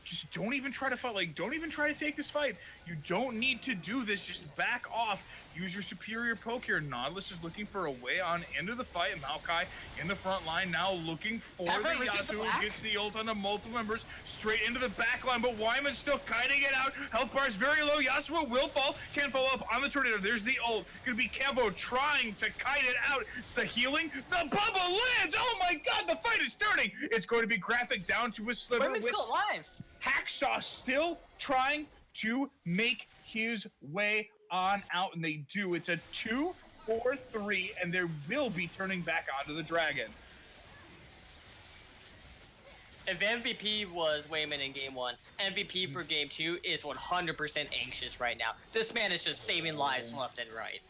just don't even try to fight. Like, don't even try to take this fight. You don't need to do this. Just back off. Use your superior poke here. Nautilus is looking for a way on into the fight. Maokai in the front line now looking for the Yasuo. Gets the ult onto multiple members straight into the back line, but Wyman's still kiting it out. Health bar is very low. Yasuo will fall. Can't follow up on the tornado. There's the ult. Gonna be Kevo trying to kite it out. The healing. The bubble lands. Oh my god, the fight is turning. It's going to be Graphic down to a sliver. Wyman's still alive. Hacksaw still trying to make his way on out, and they do. It's a 2-4-3, and they will be turning back onto the dragon. If MVP was Wayman in game 1, MVP for game 2 is 100% anxious right now. This man is just saving lives left and right.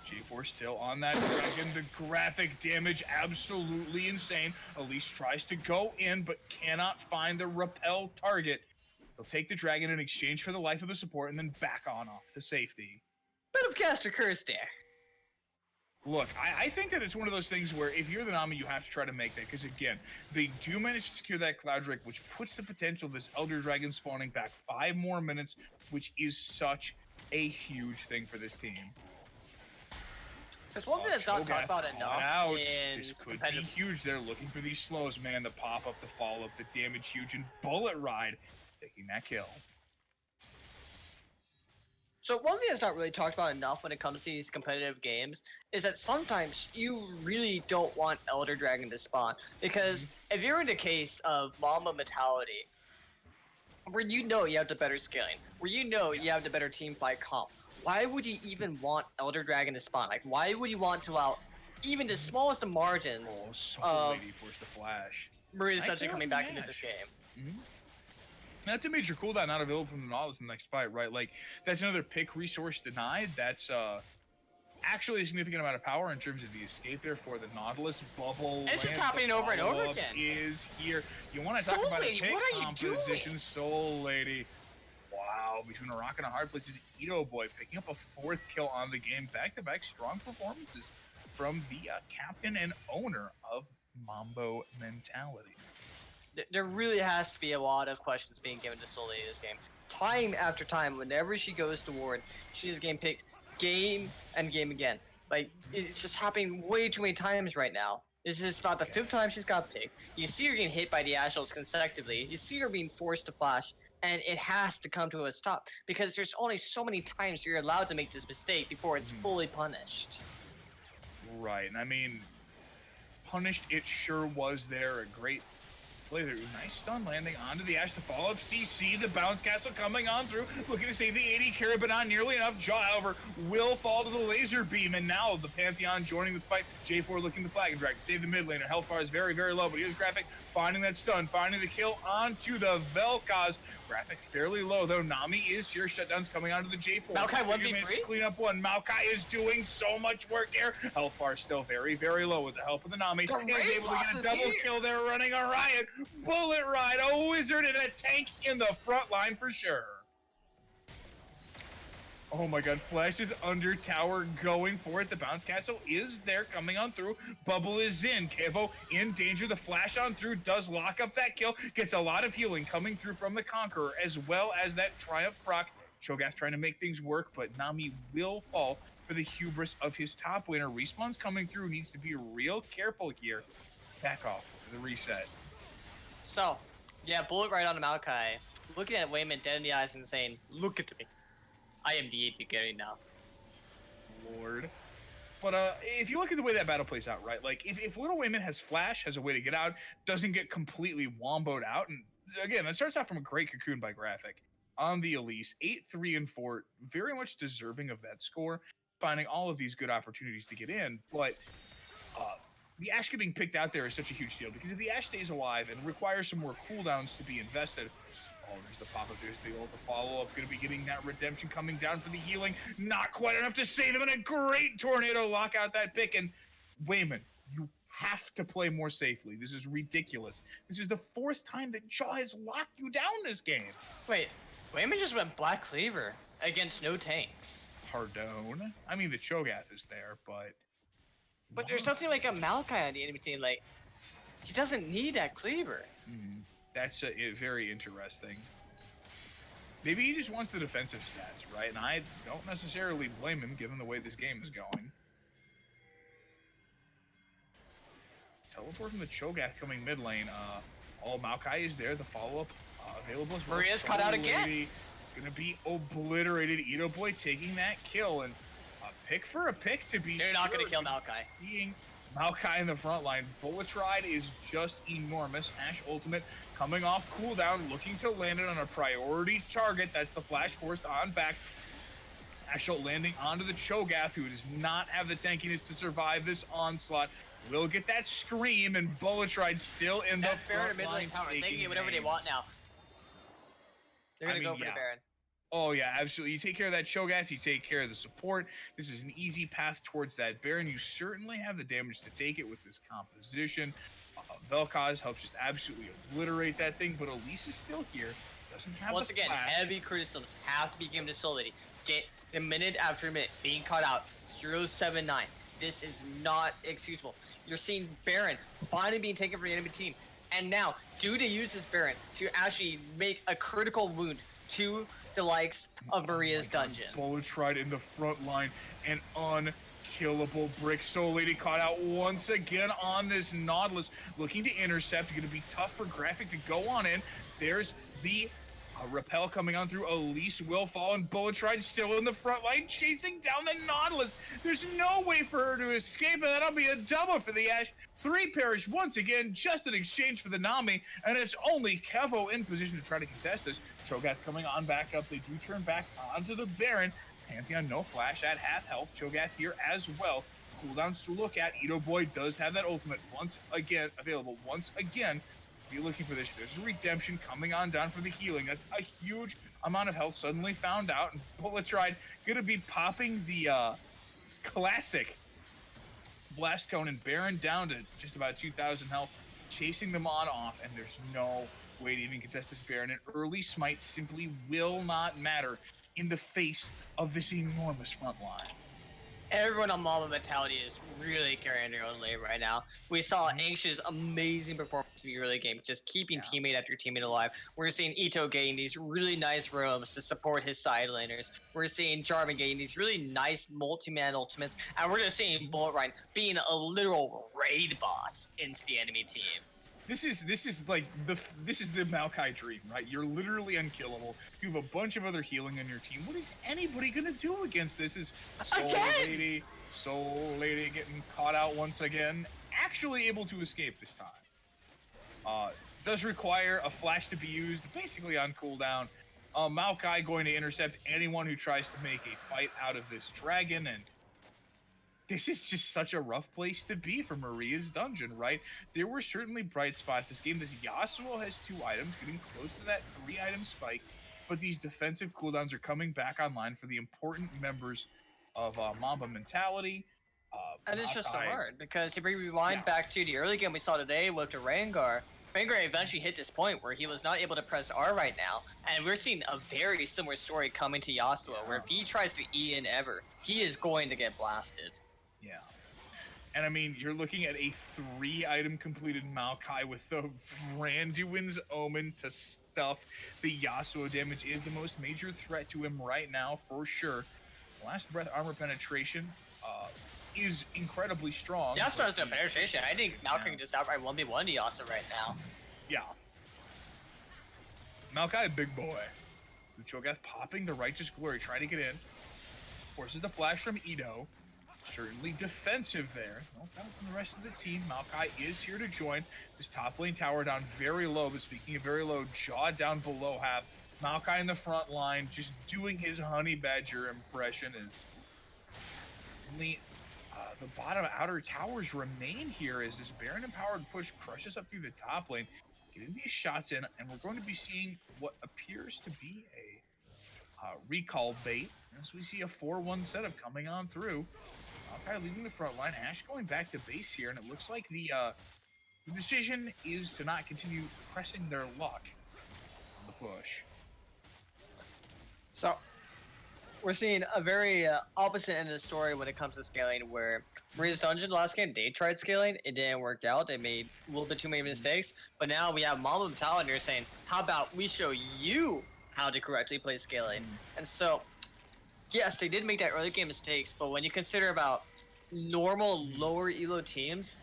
G4 still on that dragon. The graphic damage absolutely insane. Elise tries to go in, but cannot find the repel target. They'll take the dragon in exchange for the life of the support and then back on off to safety. Bit of caster curse there. Look, I think that it's one of those things where if you're the Nami, you have to try to make that. Because again, they do manage to secure that Cloud Drake, which puts the potential of this Elder Dragon spawning back 5 more minutes, which is such a huge thing for this team. There's one thing that's not talked about enough in this could be huge. They're looking for these slows, man. The pop-up, the follow-up, the damage huge, and Bullet Ride taking that kill. So one thing that's not really talked about enough when it comes to these competitive games is that sometimes you really don't want Elder Dragon to spawn. Because if you're in a case of Mamba mentality, where you know you have the better scaling, where you know you have the better team fight comp, why would you even want Elder Dragon to spawn? Like, why would you want to allow even the smallest of margins of Lady forced the flash. Maria's Dungeon coming back into this game? That's a major cooldown not available from the Nautilus in the next fight, right? Like, that's another pick resource denied. That's actually a significant amount of power in terms of the escape there for the Nautilus. Bubble. It's just happening over and over again. Is here. You want to talk Soul about Lady, a pick what are you composition, doing? Soul Lady. Wow, between a rock and a hard place is Ito Boy picking up a 4th kill on the game. Back-to-back strong performances from the captain and owner of Mambo Mentality. There really has to be a lot of questions being given to Soul Lady this game. Time after time, whenever she goes to ward, she is getting picked game and game again. Like, it's just happening way too many times right now. This is about the 5th time she's got picked. You see her getting hit by the Ashles consecutively. You see her being forced to flash, and it has to come to a stop because there's only so many times you're allowed to make this mistake before it's fully punished. Right, and I mean, punished it sure was there. A great play there. Nice stun landing onto the Ash to follow up CC. The bounce castle coming on through. Looking to save the 80 carry, but not nearly enough. Jaw, however, will fall to the laser beam. And now the Pantheon joining the fight. J4 looking to flag and drag to save the mid laner. Health bar is very, very low, but here's Graphic finding that stun, finding the kill onto the Vel'Koz. Graphic fairly low, though. Nami is here. Shutdowns coming onto the J4. Maokai 1v3? Clean up one. Maokai is doing so much work there. Health bar still very, very low with the help of the Nami. He's able to get a double kill there running a riot. Bullet Ride, a wizard and a tank in the front line for sure. Oh my god, Flash is under tower going for it. The bounce castle is there coming on through. Bubble is in. Kevo in danger. The flash on through does lock up that kill. Gets a lot of healing coming through from the Conqueror as well as that Triumph proc. Cho'Gath trying to make things work, but Nami will fall for the hubris of his top laner. Respawn's coming through. Needs to be real careful here. Back off the reset. So, yeah, bullet right on Maokai. Looking at Wayman dead in the eyes and saying, "Look at me. I am the AP carry now." Lord. But if you look at the way that battle plays out, right? Like, if Little Wayman has flash, has a way to get out, doesn't get completely womboed out, and again, that starts off from a great cocoon by Graphic on the Elise, 8-3 and 4, very much deserving of that score, finding all of these good opportunities to get in, but the Ashe getting picked out there is such a huge deal, because if the Ashe stays alive and requires some more cooldowns to be invested, oh, there's the pop-up, there's the ult, the follow-up, going to be getting that redemption coming down for the healing, not quite enough to save him, and a great tornado lock out that pick, and Wayman, you have to play more safely. This is ridiculous. This is the 4th time that Jaw has locked you down this game. Wait, Wayman just went Black Cleaver against no tanks. Pardon? I mean, the Cho'Gath is there, but... But there's something like a Maokai on the enemy team, like, he doesn't need that Cleaver. That's very interesting. Maybe he just wants the defensive stats, right? And I don't necessarily blame him given the way this game is going. Teleport from the Cho'Gath coming mid lane. Maokai is there. The follow-up available as well. Maria's cut out again. Gonna be obliterated. Ito Boy taking that kill, and a pick for a pick to be. They're not gonna kill Maokai. Seeing Maokai in the front line. Bullet Ride is just enormous. Ashe ultimate coming off cooldown, looking to land it on a priority target. That's the Flash Forced on back. Ashe landing onto the Cho'Gath, who does not have the tankiness to survive this onslaught. Will get that scream, and Bullet Ride still in the front line. They can get whatever they want now. They're gonna go for the Baron. Oh yeah, absolutely. You take care of that Cho'Gath, you take care of the support. This is an easy path towards that Baron. You certainly have the damage to take it with this composition. Vel'Koz helps just absolutely obliterate that thing, but Elise is still here. Doesn't have Once the again, flash. heavy criticisms have to be given to Soul Lady. Get a minute after minute being caught out. 079. This is not excusable. You're seeing Baron finally being taken for the enemy team. And now, due to use this Baron to actually make a critical wound to the likes of Maria's dungeon. Bullet Ride in the front line, an unkillable brick. Soul Lady caught out once again on this Nautilus, looking to intercept. Going to be tough for Graphic to go on in. There's the repel coming on through. Elise will fall, and Bullet Ride still in the front line, chasing down the Nautilus. There's no way for her to escape, and that'll be a double for the Ashe. 3 perish once again, just in exchange for the Nami, and it's only Kevo in position to try to contest this. Cho'Gath coming on back up. They do turn back onto the Baron. Pantheon no flash at half health. Cho'Gath here as well. Cooldowns to look at. Ito Boy does have that ultimate once again available. Once again, be looking for this. There's a redemption coming on down for the healing. That's a huge amount of health suddenly found out, and Bullet Ride gonna be popping the classic Blast Cone, and Baron down to just about 2,000 health, chasing them on off, and there's no way to even contest this Baron. An early smite simply will not matter in the face of this enormous front line. Everyone on Mamba mentality is really carrying their own weight right now. We saw Anxious' amazing performance in the early game, just keeping teammate after teammate alive. We're seeing Ito gain these really nice roams to support his side laners. We're seeing Jarvan gain these really nice multi-man ultimates, and we're just seeing Bullet Ride being a literal raid boss into the enemy team. This is the Maokai dream, right? You're literally unkillable. You have a bunch of other healing on your team. What is anybody gonna do against this? Is Soul Lady getting caught out once again, actually able to escape this time. Does require a flash to be used, basically on cooldown. Maokai going to intercept anyone who tries to make a fight out of this dragon, and this is just such a rough place to be for Maria's dungeon, right? There were certainly bright spots this game. This Yasuo has 2 items, getting close to that 3-item spike, but these defensive cooldowns are coming back online for the important members of Mamba mentality. And it's just so hard, because if we rewind back to the early game we saw today with the Rengar eventually hit this point where he was not able to press R right now, and we're seeing a very similar story coming to Yasuo, where if he tries to E in ever, he is going to get blasted. Yeah. And I mean, you're looking at a 3-item completed Maokai with the Randuin's Omen to stuff. The Yasuo damage is the most major threat to him right now, for sure. Last Breath armor penetration is incredibly strong. Yasuo has no penetration. I think Maokai can just outright 1v1 to Yasuo right now. Yeah. Maokai, big boy. The Cho'Gath popping the Righteous Glory, trying to get in. Forces the flash from Ito. Certainly defensive there. No count from the rest of the team. Maokai is here to join. This top lane tower down very low, but speaking of very low, Jaw down below half. Maokai in the front line, just doing his Honey Badger impression. Is only the bottom outer towers remain here as this Baron empowered push crushes up through the top lane, getting these shots in, and we're going to be seeing what appears to be a recall bait as we see a 4-1 setup coming on through. Maokai leaving the front line, Ashe going back to base here, and it looks like the decision is to not continue pressing their luck on the push. So, we're seeing a very opposite end of the story when it comes to scaling. Where Maria's Dungeon last game, they tried scaling, it didn't work out. They made a little bit too many mistakes. But now we have Mamba Mentality, and you're saying, how about we show you how to correctly play scaling? And so, yes, they did make that early game mistakes, but when you consider about normal lower elo teams,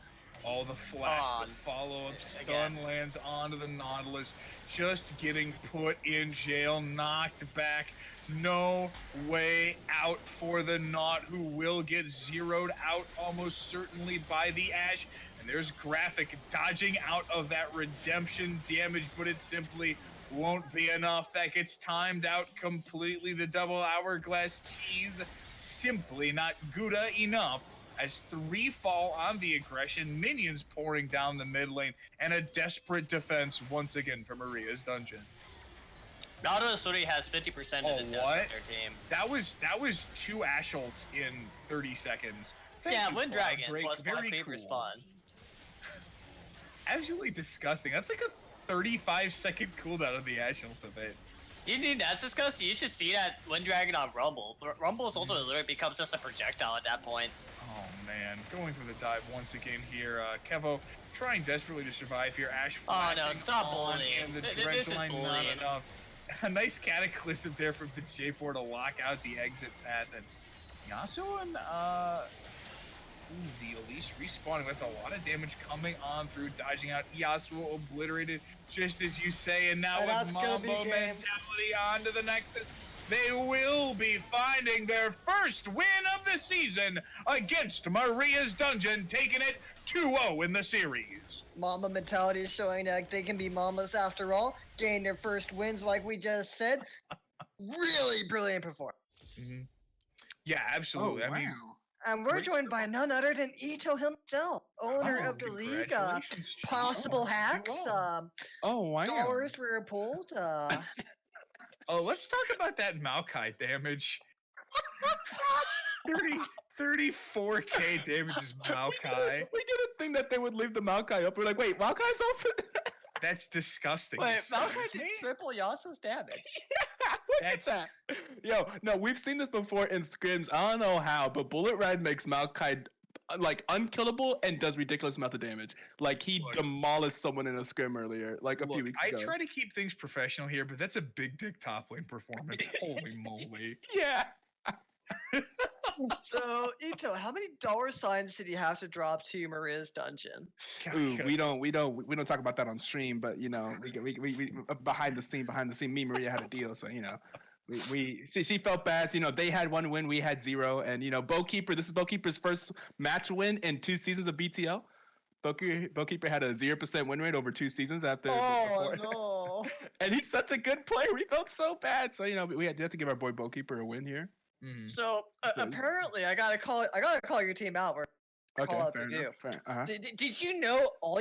All the flash, the On. follow-up stun Again. lands onto the Nautilus, just getting put in jail, knocked back. No way out for the Naut, who will get zeroed out almost certainly by the Ash. And there's Graphic dodging out of that redemption damage, but it simply won't be enough. That gets timed out completely. The double hourglass cheese simply not good enough. As 3 fall on the aggression, minions pouring down the mid lane, and a desperate defense once again for Maria's Dungeon. Nautilus already has 50% of the Oh, death what? of their team. That was 2 Ash ults in 30 seconds. Thank Yeah, you, Wind Cloud Dragon Break. plus 5 Very creeper cool. spawn. Absolutely disgusting. That's like a 35-second cooldown of the Ash ultimate. You need that's disgusting. You should see that Wind Dragon on Rumble. Rumble's ultimate literally becomes just a projectile at that point. Oh man, going for the dive once again here. Kevo trying desperately to survive here. Ash Oh, no, flashing stop on, bullying. and the This drench is line not bullying. enough. A nice cataclysm there from the J4 to lock out the exit path, and Yasuo and the Elise respawning. That's a lot of damage coming on through, dodging out. Yasuo obliterated, just as you say, and now And that's with gonna be Mamba game. mentality onto the Nexus. They will be finding their first win of the season against Maria's Dungeon, taking it 2-0 in the series. Mamba mentality is showing that they can be Mambas after all, getting their first wins like we just said. Really brilliant performance. Yeah, absolutely. I mean, And we're Great joined by none other than Ito himself, owner oh, of the league. congratulations, Chief. Possible Oh, hacks, 2-0. dollars were pulled. Oh, let's talk about that Maokai damage. 34k damage is Maokai. We didn't think that they would leave the Maokai up. We're like, wait, Maokai's open? That's disgusting. Wait, to say. Maokai It's did me. triple Yasuo's damage. Look at that. Yo, no, we've seen this before in scrims. I don't know how, but Bullet Ride makes Maokai like unkillable and does ridiculous amount of damage. Like he Look. demolished someone in a scrim earlier, like a few Look, weeks I ago. try to keep things professional here, but that's a big dick top lane performance. Holy moly. Yeah. So Ito, how many dollar signs did you have to drop to Maria's Dungeon? Ooh, we don't talk about that on stream, but you know, we behind the scene, me and Maria had a deal, so you know, she felt bad. You know, they had 1 win, we had 0, and you know, Bowkeeper. This is Bowkeeper's first match win in 2 seasons of BTL. Bowkeeper had a 0% win rate over 2 seasons after. Oh no! And he's such a good player. We felt so bad. So you know, we had to give our boy Bowkeeper a win here. Mhm. So apparently, I gotta call your team out. Call out to do. Fair. Uh-huh. Did you know all